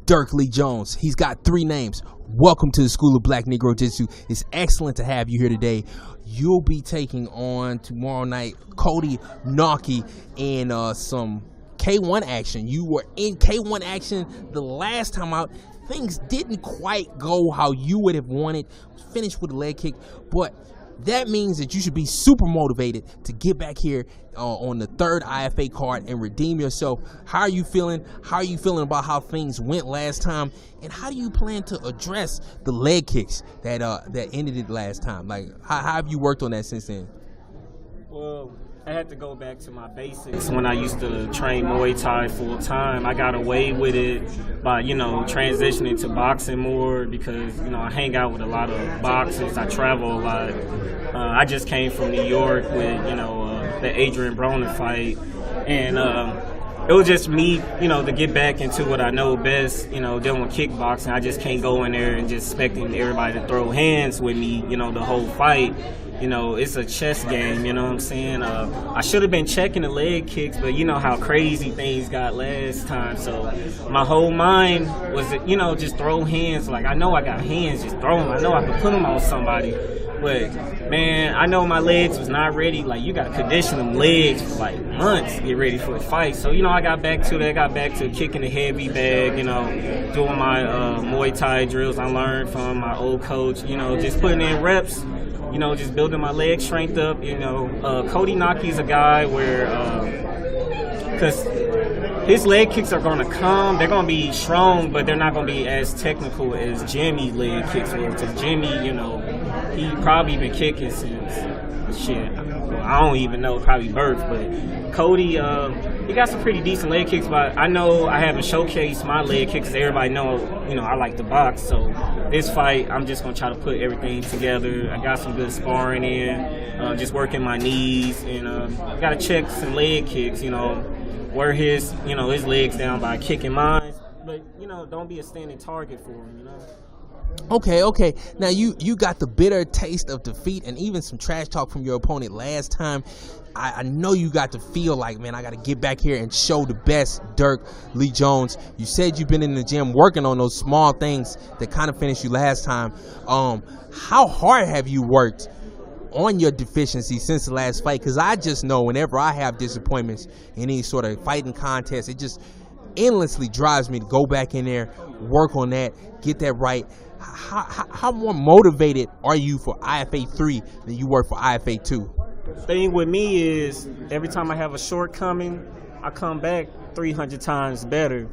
Dirk Lee Jones, he's got 3 names. Welcome to the School of Black Negro Jitsu. It's excellent to have you here today. You'll be taking on tomorrow night Cody Nauke in some K1 action. You were in K1 action the last time out. Things didn't quite go how you would have wanted. Finished with a leg kick, but that means that you should be super motivated to get back here on the 3rd IFA card and redeem yourself. How are you feeling? How are you feeling about how things went last time? And how do you plan to address the leg kicks that ended it last time? Like, how have you worked on that since then? Well, I had to go back to my basics. When I used to train Muay Thai full time, I got away with it by, transitioning to boxing more because, I hang out with a lot of boxers. I travel a lot. I just came from New York with, the Adrian Broner fight. And it was just me, to get back into what I know best, dealing with kickboxing. I just can't go in there and just expecting everybody to throw hands with me, the whole fight. It's a chess game, you know what I'm saying? I should have been checking the leg kicks, but you know how crazy things got last time. So my whole mind was, just throw hands. Like, I know I got hands, just throw them. I know I can put them on somebody. But, man, I know my legs was not ready. Like, you got to condition them legs for, like, months to get ready for a fight. So, I got back to that. Got back to kicking the heavy bag, doing my Muay Thai drills I learned from my old coach, just putting in reps. Just building my leg strength up. Cody Nauke is a guy where, because his leg kicks are going to come. They're going to be strong, but they're not going to be as technical as Jimmy's leg kicks were. Because Jimmy, he probably been kicking since shit. Well, I don't even know, probably birth. But Cody, he got some pretty decent leg kicks. But I know I haven't showcased my leg kicks. Everybody know, I like to box. So this fight, I'm just gonna try to put everything together. I got some good sparring in, just working my knees, and I gotta check some leg kicks. Wear his legs down by kicking mine. But don't be a standing target for him. Okay. Now you got the bitter taste of defeat and even some trash talk from your opponent last time. I know you got to feel like, man, I got to get back here and show the best Dirk Lee Jones. You said you've been in the gym working on those small things that kind of finished you last time. How hard have you worked on your deficiency since the last fight? Because I just know whenever I have disappointments in any sort of fighting contest, it just endlessly drives me to go back in there, work on that, get that right. How more motivated are you for IFA 3 than you were for IFA 2? Thing with me is every time I have a shortcoming, I come back 300 times better.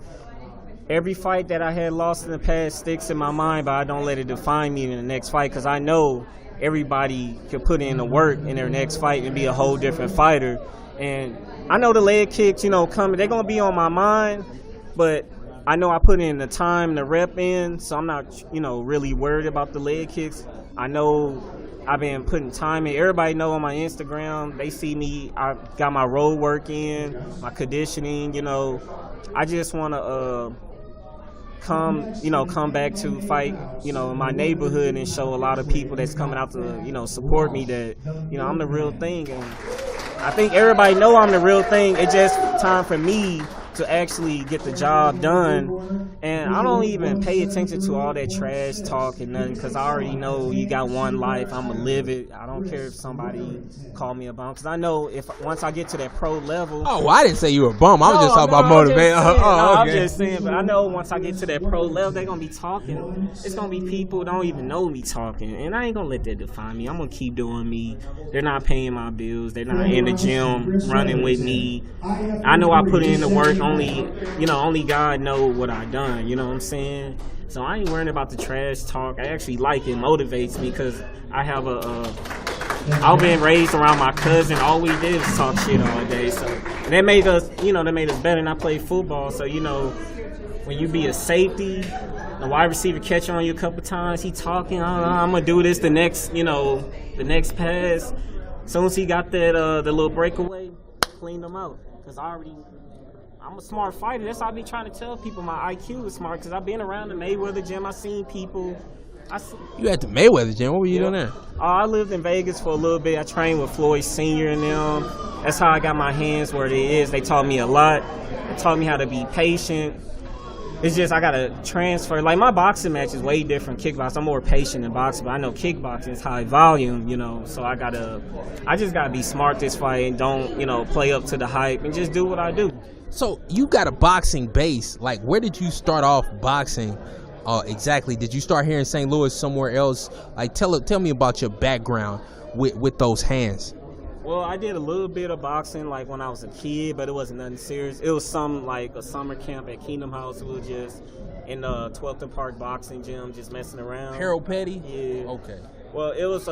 Every fight that I had lost in the past sticks in my mind, but I don't let it define me in the next fight because I know everybody can put in the work in their next fight and be a whole different fighter. And I know the leg kicks, coming, they're going to be on my mind, but I know I put in the time, the rep in, so I'm not, really worried about the leg kicks. I know I've been putting time in. Everybody know on my Instagram, they see me, I got my road work in, my conditioning, I just want to come back to fight, in my neighborhood and show a lot of people that's coming out to, support me that, I'm the real thing. And I think everybody know I'm the real thing. It's just time for me to actually get the job done. And I don't even pay attention to all that trash talk and nothing because I already know you got one life. I'm going to live it. I don't care if somebody call me a bum because I know if once I get to that pro level. Oh, I didn't say you were a bum. I was just talking about motivation. I'm just saying, but I know once I get to that pro level, they're going to be talking. It's going to be people who don't even know me talking. And I ain't going to let that define me. I'm going to keep doing me. They're not paying my bills. They're not in the gym running with me. I know I put in the work. Only God know what I done, you know what I'm saying? So I ain't worrying about the trash talk. I actually like it, motivates me because I have I've been raised around my cousin. All we did was talk shit all day. So and that made us, better. And I played football. So, when you be a safety, the wide receiver catch on you a couple times, he talking, I'm going to do this the next pass. As soon as he got that, the little breakaway, cleaned him out. Because I'm a smart fighter. That's how I be trying to tell people my IQ is smart because I've been around the Mayweather gym. I've seen people. You at the Mayweather gym? What were you doing there? I lived in Vegas for a little bit. I trained with Floyd Sr. and them. That's how I got my hands where it is. They taught me a lot. They taught me how to be patient. It's just I got to transfer. Like my boxing match is way different kickboxing. I'm more patient than boxing, but I know kickboxing is high volume, so I just got to be smart this fight and don't, play up to the hype and just do what I do. So you got a boxing base. Like, where did you start off boxing exactly? Did you start here in St. Louis, somewhere else? Like, tell me about your background with those hands? Well, I did a little bit of boxing like when I was a kid, but it wasn't nothing serious. It was some like a summer camp at Kingdom House. We were just in the 12th and Park boxing gym, just messing around. Harold Petty? Yeah. Okay. Well, it was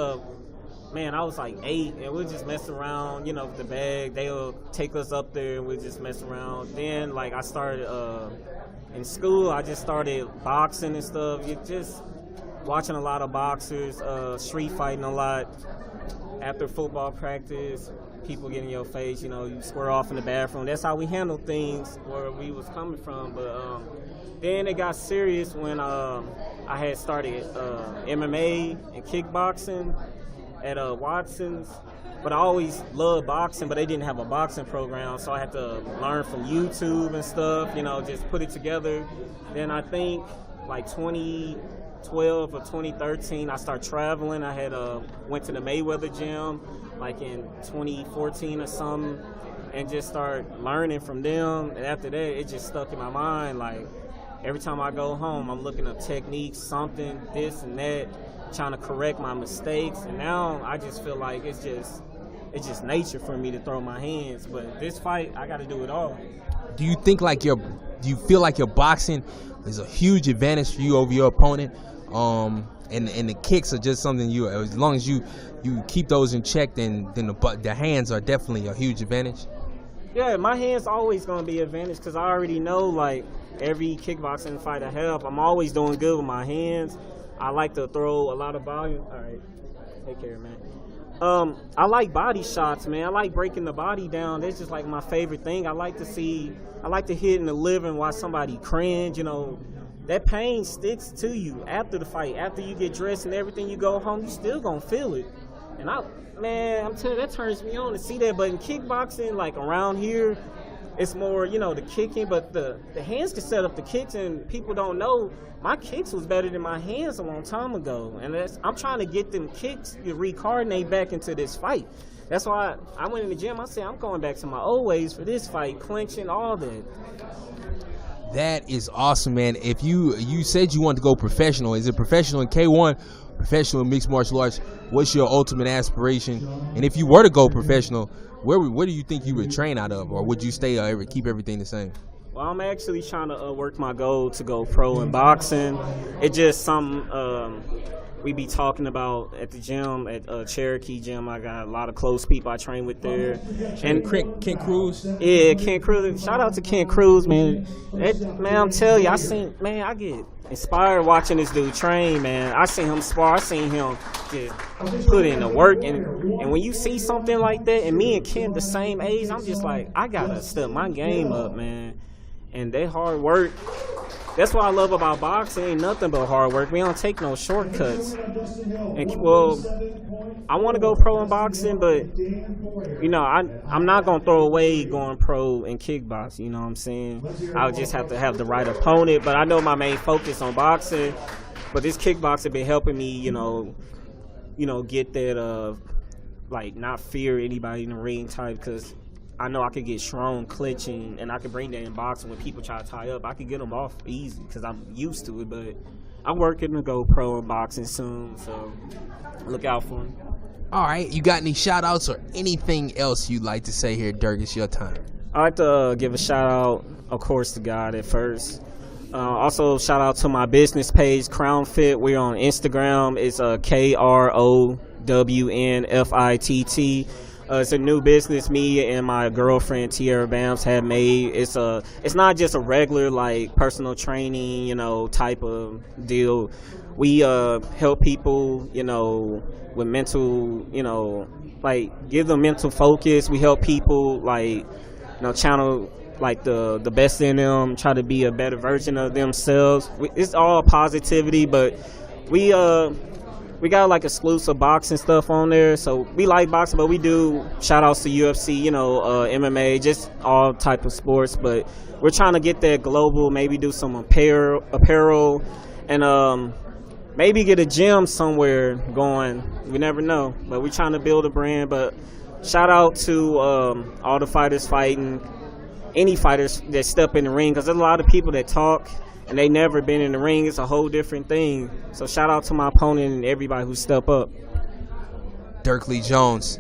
man, I was like 8, and we just mess around, you know, with the bag. They'll take us up there, and we just mess around. Then, like, I started in school. I just started boxing and stuff. You just watching a lot of boxers, street fighting a lot. After football practice, people get in your face, you know, you square off in the bathroom. That's how we handle things where we was coming from. But then it got serious when I had started MMA and kickboxing at Watson's. But I always loved boxing, but they didn't have a boxing program, so I had to learn from YouTube and stuff, you know, just put it together. Then I think like 2012 or 2013, I started traveling. I had went to the Mayweather gym like in 2014 or something, and just started learning from them. And after that, it just stuck in my mind. Like every time I go home, I'm looking up techniques, something, this and that, trying to correct my mistakes. And now I just feel like it's just nature for me to throw my hands. But this fight, I got to do it all. Do you think like do you feel like your boxing is a huge advantage for you over your opponent? And the kicks are just something as long as you keep those in check, then the hands are definitely a huge advantage. Yeah, my hands always gonna be an advantage because I already know like every kickboxing fight I have, I'm always doing good with my hands. I like to throw a lot of volume. All right, take care, man. I like body shots, man. I like breaking the body down. That's just like my favorite thing. I like to hit in the living while somebody cringe, you know. That pain sticks to you after the fight. After you get dressed and everything, you go home, you still gonna feel it. And I'm telling you, that turns me on to see that. But in kickboxing, like around here, it's more, you know, the kicking, but the hands can set up the kicks, and people don't know my kicks was better than my hands a long time ago. And I'm trying to get them kicks to reincarnate back into this fight. That's why I went in the gym. I said, I'm going back to my old ways for this fight, clinching, all that. That is awesome, man. If you said you wanted to go professional, is it professional in K1, professional in mixed martial arts? What's your ultimate aspiration? And if you were to go professional, where do you think you would train out of, or would you stay keep everything the same? Well, I'm actually trying to work my goal to go pro in boxing. It's just something we be talking about at the gym, at Cherokee Gym. I got a lot of close people I train with there. And Kent Cruz? Yeah, Kent Cruz. Shout out to Kent Cruz, man. Man, I'm telling you, I get inspired watching this dude train, man. I seen him spar. I seen him just put in the work. And when you see something like that, and me and Kent the same age, I'm just like, I got to step my game up, man. And that hard work, that's what I love about boxing. Ain't nothing but hard work. We don't take no shortcuts. And well, I want to go pro in boxing, but you know, I'm not gonna throw away going pro in kickboxing. You know what I'm saying? I'll just have to have the right opponent. But I know my main focus on boxing. But this kickboxing been helping me, you know, get that like not fear anybody in the ring type, because I know I could get strong clinching, and I could bring that in boxing when people try to tie up. I could get them off easy because I'm used to it, but I'm working to go pro in boxing soon, so look out for me. All right, you got any shout-outs or anything else you'd like to say here, Dirk? It's your time. I'd like to give a shout-out, of course, to God at first. Also, shout-out to my business page, Crown Fit. We're on Instagram. It's KROWNFITT. It's a new business me and my girlfriend Tierra Bams have made. It's not just a regular like personal training, you know, type of deal. We help people, you know, with mental, you know, like give them mental focus. We help people like, you know, channel like the best in them, try to be a better version of themselves. It's all positivity, but we got like exclusive boxing stuff on there, so we like boxing, but we do shout outs to UFC, you know, MMA, just all type of sports. But we're trying to get that global, maybe do some apparel, and maybe get a gym somewhere going. We never know, but we're trying to build a brand. But shout out to all the fighters fighting, any fighters that step in the ring, because there's a lot of people that talk and they never been in the ring. It's a whole different thing. So shout out to my opponent and everybody who step up. Dirk Lee Jones,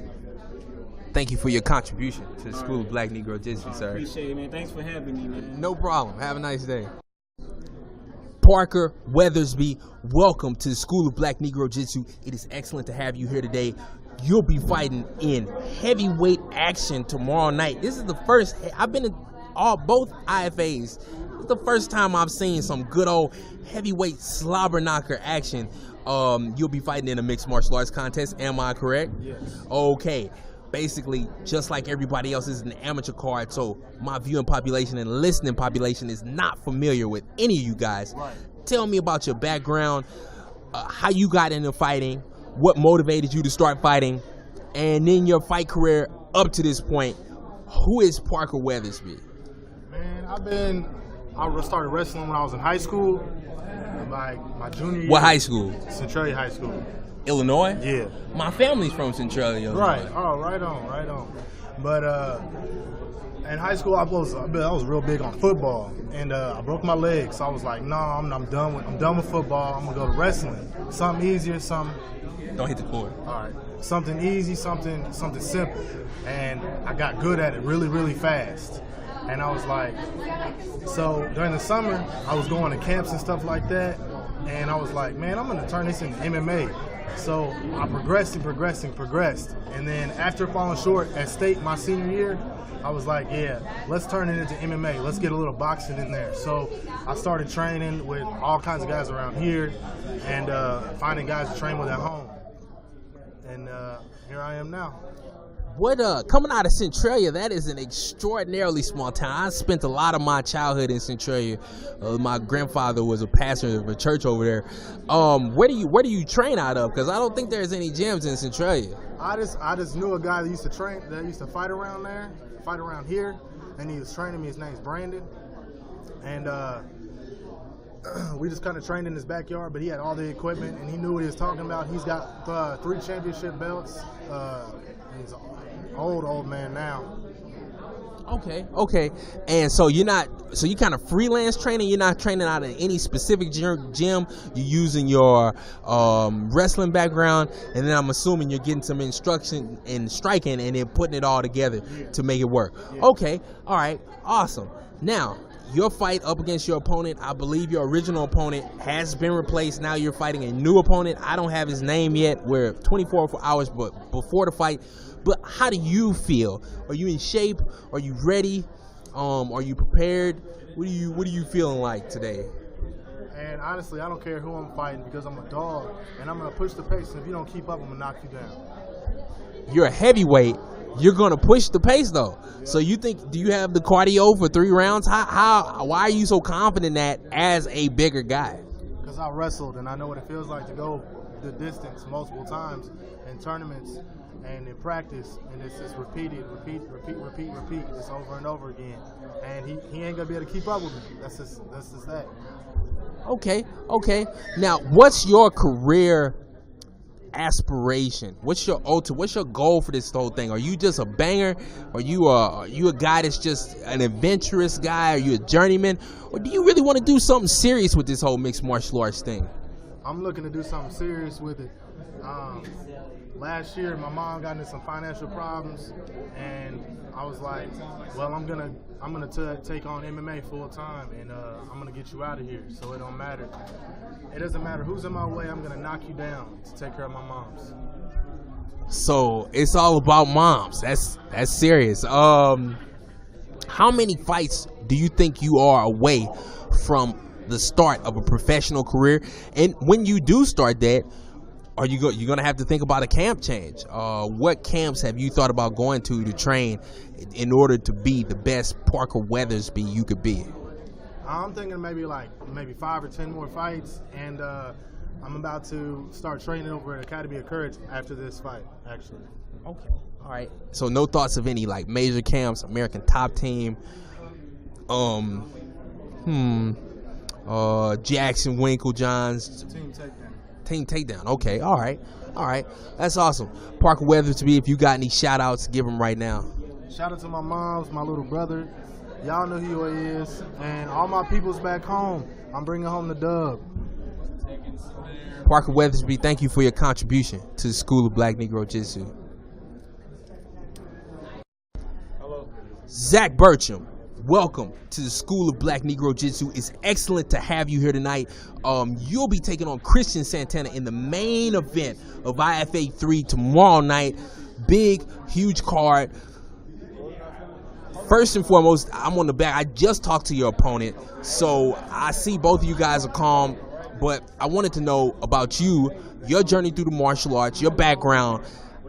thank you for your contribution to the School of Black Negro Jiu-Jitsu, sir. Appreciate it, man. Thanks for having me, man. No problem. Have a nice day. Parker Weathersby, welcome to the School of Black Negro Jiu-Jitsu. It is excellent to have you here today. You'll be fighting in heavyweight action tomorrow night. This is the first, I've been in both IFAs. It's the first time I've seen some good old heavyweight slobber knocker action. You'll be fighting in a mixed martial arts contest. Am I correct? Yes. Okay. Basically, just like everybody else, is an amateur card, so my viewing population and listening population is not familiar with any of you guys. Right. Tell me about your background, how you got into fighting, what motivated you to start fighting, and then your fight career up to this point. Who is Parker Weathersby? Man, I started wrestling when I was in high school, like my junior year. What high school? Centralia High School. Illinois? Yeah. My family's from Centralia, Illinois. Right. Oh, right on. But in high school, I was real big on football, and I broke my leg. So I was like, no, I'm done with football. I'm gonna go to wrestling. Something easier, something. Don't hit the cord. All right. Something easy, something simple, and I got good at it really, really fast. And I was like, so during the summer, I was going to camps and stuff like that, and I was like, man, I'm gonna turn this into MMA. So I progressed, and then after falling short at state my senior year, I was like, yeah, let's turn it into MMA. Let's get a little boxing in there. So I started training with all kinds of guys around here, and finding guys to train with at home. And here I am now. What coming out of Centralia, that is an extraordinarily small town. I spent a lot of my childhood in Centralia. My grandfather was a pastor of a church over there. Where do you train out of? Because I don't think there's any gyms in Centralia. I just knew a guy that used to fight around here, and he was training me. His name's Brandon, and we just kind of trained in his backyard. But he had all the equipment, and he knew what he was talking about. He's got 3 championship belts. He's an old man now. Okay. And so you kind of freelance training. You're not training out of any specific gym. You're using your wrestling background, and then I'm assuming you're getting some instruction in striking, and then putting it all together to make it work. Yeah. Okay. All right. Awesome. Now, your fight up against your opponent, I believe your original opponent has been replaced. Now you're fighting a new opponent. I don't have his name yet. We're 24 hours before the fight. But how do you feel? Are you in shape? Are you ready? Are you prepared? What are you feeling like today? And honestly, I don't care who I'm fighting, because I'm a dog, and I'm gonna push the pace. And if you don't keep up, I'm gonna knock you down. You're a heavyweight. You're gonna push the pace though. Yeah. So do you have the cardio for 3 rounds? Why are you so confident that as a bigger guy? Because I wrestled, and I know what it feels like to go the distance multiple times in tournaments and in practice, and it's just repeat, just over and over again. And he ain't gonna be able to keep up with me. That's just that. Okay. Now, what's your career aspiration? What's your goal for this whole thing? Are you just a banger? Are you a guy that's just an adventurous guy? Are you a journeyman? Or do you really want to do something serious with this whole mixed martial arts thing? I'm looking to do something serious with it. Last year, my mom got into some financial problems, and I was like, well, I'm gonna take on MMA full time, and I'm gonna get you out of here. So it don't matter. It doesn't matter who's in my way. I'm gonna knock you down to take care of my moms. So it's all about moms. That's serious. How many fights do you think you are away from the start of a professional career? And when you do start that, you're gonna have to think about a camp change. What camps have you thought about going to train in order to be the best Parker Weathersby you could be? I'm thinking maybe 5 or 10 more fights, and I'm about to start training over at Academy of Courage after this fight, actually. Okay. All right. So no thoughts of any major camps, American Top Team, Jackson Winklejohns. Team Takedown. Okay. All right. That's awesome. Parker Weathersby, if you got any shout outs, give them right now. Shout out to my moms, my little brother. Y'all know who he is. And all my peoples back home. I'm bringing home the dub. Parker Weathersby, thank you for your contribution to the School of Black Negro Jiu-Jitsu. Zach Burcham, welcome to the School of Black Negro Jiu-Jitsu. It's excellent to have you here tonight. You'll be taking on Christian Santana in the main event of IFA 3 tomorrow night. Big, huge card. First and foremost, I'm on the back. I just talked to your opponent, so I see both of you guys are calm, but I wanted to know about you, your journey through the martial arts, your background.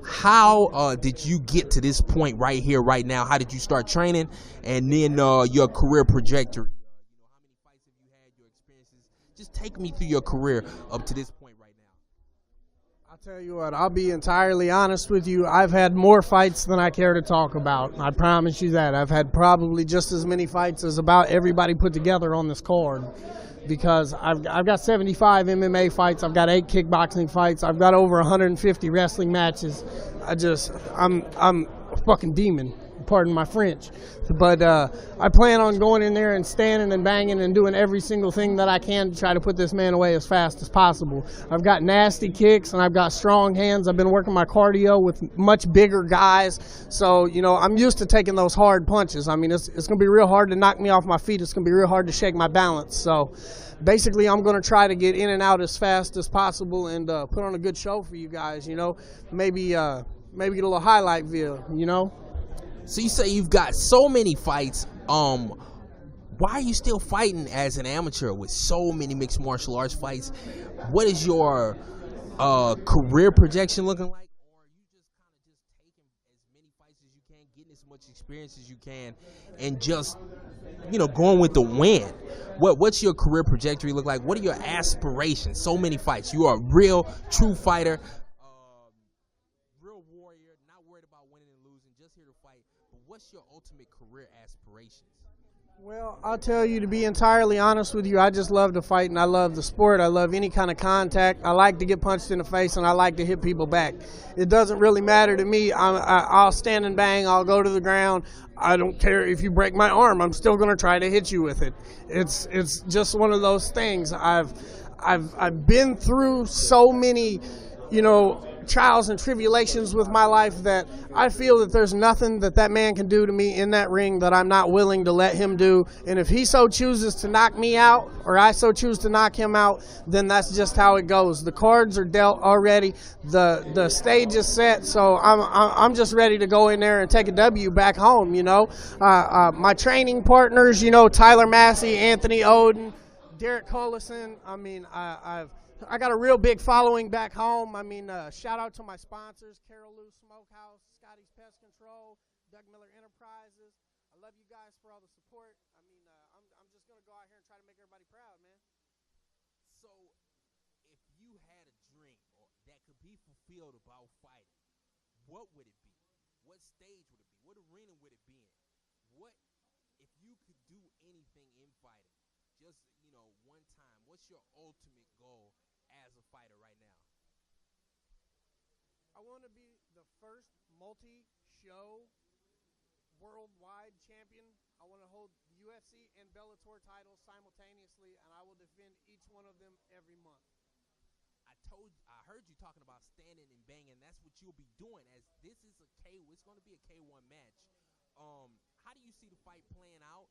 How did you get to this point right here, right now? How did you start training? And then your career trajectory. How many fights have you had, your experiences? Just take me through your career up to this point right now. I'll tell you what, I'll be entirely honest with you. I've had more fights than I care to talk about. I promise you that. I've had probably just as many fights as about everybody put together on this card. Because I've got 75 MMA fights, I've got 8 kickboxing fights, I've got over 150 wrestling matches. I'm a fucking demon, pardon my French. But I plan on going in there and standing and banging and doing every single thing that I can to try to put this man away as fast as possible. I've got nasty kicks and I've got strong hands. I've been working my cardio with much bigger guys. So, you know, I'm used to taking those hard punches. I mean, it's going to be real hard to knock me off my feet. It's going to be real hard to shake my balance. So basically, I'm going to try to get in and out as fast as possible and put on a good show for you guys, you know. Maybe get a little highlight video, you know. So you say you've got so many fights. Why are you still fighting as an amateur with so many mixed martial arts fights? What is your career projection looking like? Or are you just kind of just taking as many fights as you can, getting as much experience as you can, and just, you know, going with the win? What's your career trajectory look like? What are your aspirations? So many fights. You are a real, true fighter. Real warrior, not worried about winning and losing, just here to fight. But what's your ultimate career aspirations? Well, I'll tell you, to be entirely honest with you, I just love to fight and I love the sport. I love any kind of contact. I like to get punched in the face and I like to hit people back. It doesn't really matter to me. I'll stand and bang. I'll go to the ground. I don't care if you break my arm. I'm still going to try to hit you with it. It's just one of those things. I've been through so many, you know, trials and tribulations with my life that I feel that there's nothing that man can do to me in that ring that I'm not willing to let him do. And if he so chooses to knock me out, or I so choose to knock him out, then that's just how it goes. The cards are dealt already. The stage is set. So I'm just ready to go in there and take a W back home. You know, my training partners, you know, Tyler Massey, Anthony Oden, Derek Collison. I mean, I got a real big following back home. I mean, shout out to my sponsors, Carol Lou Smokehouse, Scotty's Pest Control, Doug Miller Enterprises. I love you guys for all the support. I mean, I'm just going to go out here and try to make everybody proud, man. So, if you had a dream that could be fulfilled about fighting, what would it be? What stage would it be? What arena would it be in? What, if you could do anything in fighting, just, you know, one time, what's your ultimate goal as a fighter right now? I want to be the first multi-show worldwide champion. I want to hold the UFC and Bellator titles simultaneously, and I will defend each one of them every month. I heard you talking about standing and banging. That's what you'll be doing, as this is it's going to be a K1 match. How do you see the fight playing out?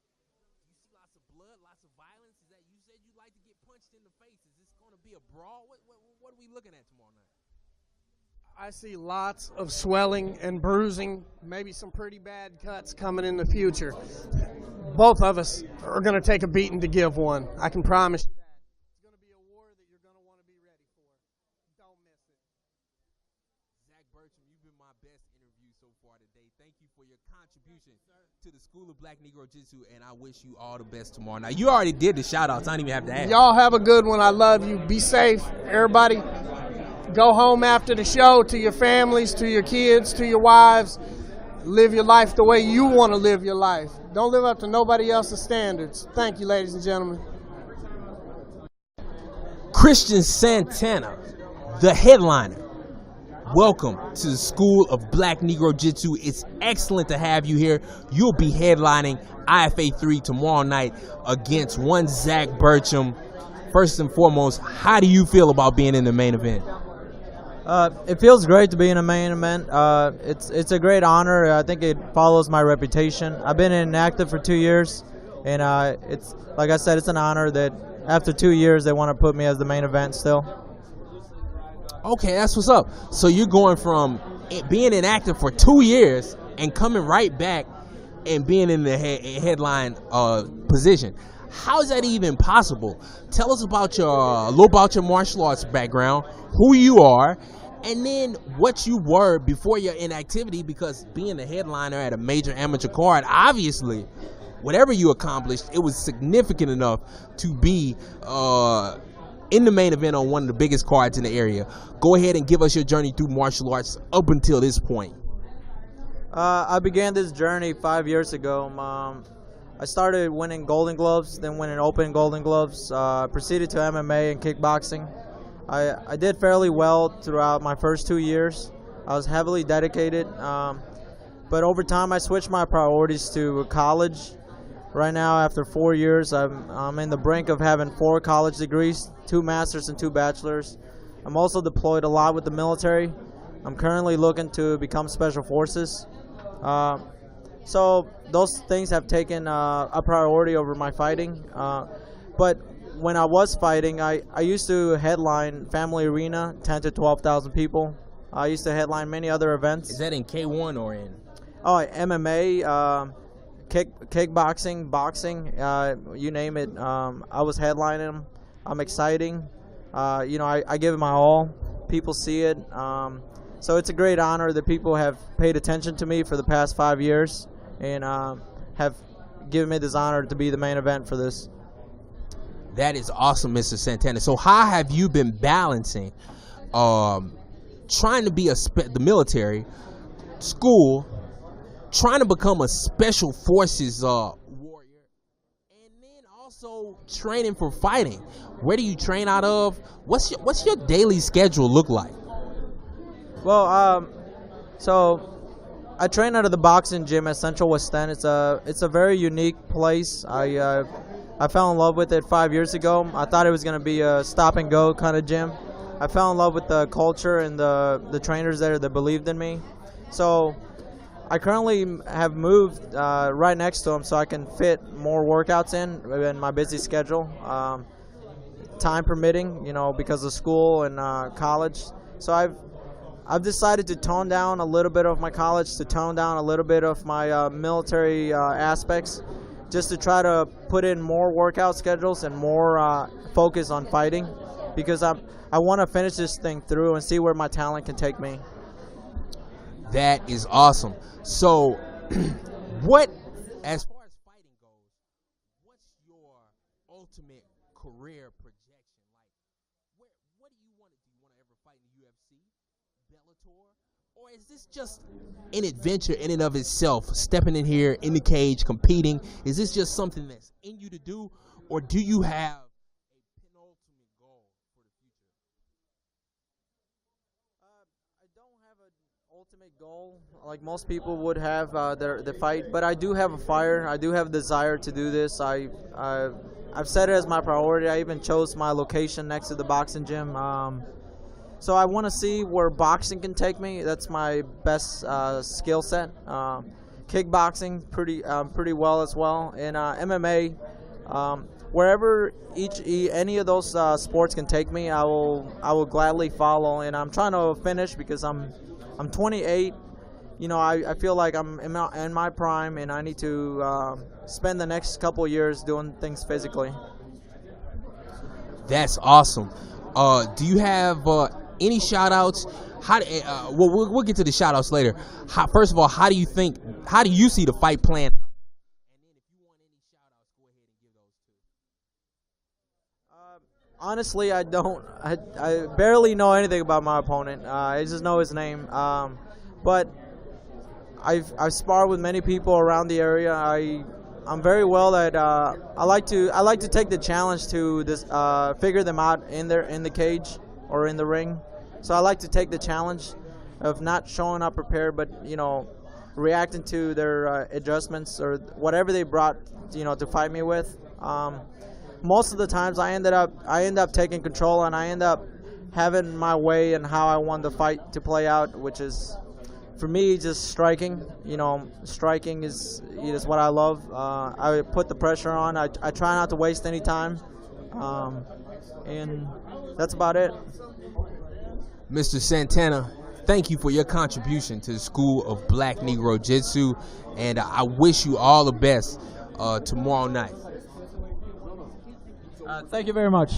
Do you see lots of blood, lots of violence? Is that, you said you like to get punched in the face? Is this going to be a brawl? What are we looking at tomorrow night? I see lots of swelling and bruising, maybe some pretty bad cuts coming in the future. Both of us are going to take a beating to give one. I can promise you that. It's going to be a war that you're going to want to be ready for. Don't miss it. Zach Burcham, you've been my best interview so far today. Thank you for your contribution to the School of Black Negro Jiu-Jitsu, and I wish you all the best tomorrow. Now, you already did the shout-outs. I don't even have to ask. Y'all have a good one. I love you. Be safe, everybody. Go home after the show to your families, to your kids, to your wives. Live your life the way you want to live your life. Don't live up to nobody else's standards. Thank you, ladies and gentlemen. Christian Santana, the headliner. Welcome to the School of Black Negro Jiu-Jitsu. It's excellent to have you here. You'll be headlining IFA 3 tomorrow night against one Zach Burcham. first and foremost, how do you feel about being in the main event? It feels great to be in a main event. It's a great honor. I think it follows my reputation. I've been inactive for 2 years, and it's like I said, it's an honor that after 2 years they want to put me as the main event still. Okay, that's what's up. So you're going from being inactive for 2 years and coming right back and being in the headline position. How is that even possible? Tell us about a little about your martial arts background, who you are, and then what you were before your inactivity, because being the headliner at a major amateur card, obviously, whatever you accomplished, it was significant enough to be in the main event on one of the biggest cards in the area. Go ahead and give us your journey through martial arts up until this point. I began this journey 5 years ago. I started winning Golden Gloves, then winning Open Golden Gloves, proceeded to MMA and kickboxing. I did fairly well throughout my first 2 years. I was heavily dedicated, but over time I switched my priorities to college. Right now, after 4 years, I'm in the brink of having 4 college degrees, 2 masters and 2 bachelors. I'm also deployed a lot with the military. I'm currently looking to become Special Forces. So those things have taken a priority over my fighting. But when I was fighting, I used to headline Family Arena, 10 to 12,000 people. I used to headline many other events. Is that in K1 or in? Oh, MMA, kickboxing, boxing, you name it. I was headlining them. I'm exciting. I give it my all. People see it. So it's a great honor that people have paid attention to me for the past 5 years and have given me this honor to be the main event for this. That is awesome, Mr. Santana. So how have you been balancing trying to be the military, school, trying to become a special forces warrior, and then also training for fighting? Where do you train out of? What's your daily schedule look like? Well, so I train out of the boxing gym at Central West End. It's a very unique place. I fell in love with it 5 years ago. I thought it was going to be a stop and go kind of gym. I fell in love with the culture and the trainers there that believed in me. So I currently have moved right next to them so I can fit more workouts in my busy schedule, time permitting, because of school and college. So I've decided to tone down a little bit of my college, to tone down a little bit of my military aspects, just to try to put in more workout schedules and more focus on fighting, because I want to finish this thing through and see where my talent can take me. That is awesome. So, as far as fighting goes, what's your ultimate career projection? Like, what do you want to do? You want to ever fight in the UFC, Bellator, or is this just an adventure in and of itself? Stepping in here in the cage, competing. Is this just something that's in you to do, or do you have a penultimate goal for the future? I don't have an ultimate goal like most people would have the fight, but I do have a fire. I do have a desire to do this. I've set it as my priority. I even chose my location next to the boxing gym. So I want to see where boxing can take me. That's my best skill set. Kickboxing pretty well as well, and MMA. Wherever any of those sports can take me, I will gladly follow. And I'm trying to finish because I'm 28. I feel like I'm in my prime, and I need to spend the next couple of years doing things physically. That's awesome. Do you have any shout-outs? We'll get to the shout-outs later. First of all, how do you see the fight playing out? And then if you want any shout-outs, go ahead and give those too. Honestly, I don't. I barely know anything about my opponent. I just know his name. But I've sparred with many people around the area. I'm very well at. I like to take the challenge to figure them out in the cage or in the ring. So I like to take the challenge of not showing up prepared, but reacting to their adjustments or whatever they brought to fight me with. most of the times I end up taking control, and I end up having my way and how I want the fight to play out, which is, for me, just striking. Striking is what I love. I put the pressure on. I try not to waste any time, and that's about it. Mr. Santana, thank you for your contribution to the School of Black Negro Jiu-Jitsu, and I wish you all the best tomorrow night. Thank you very much.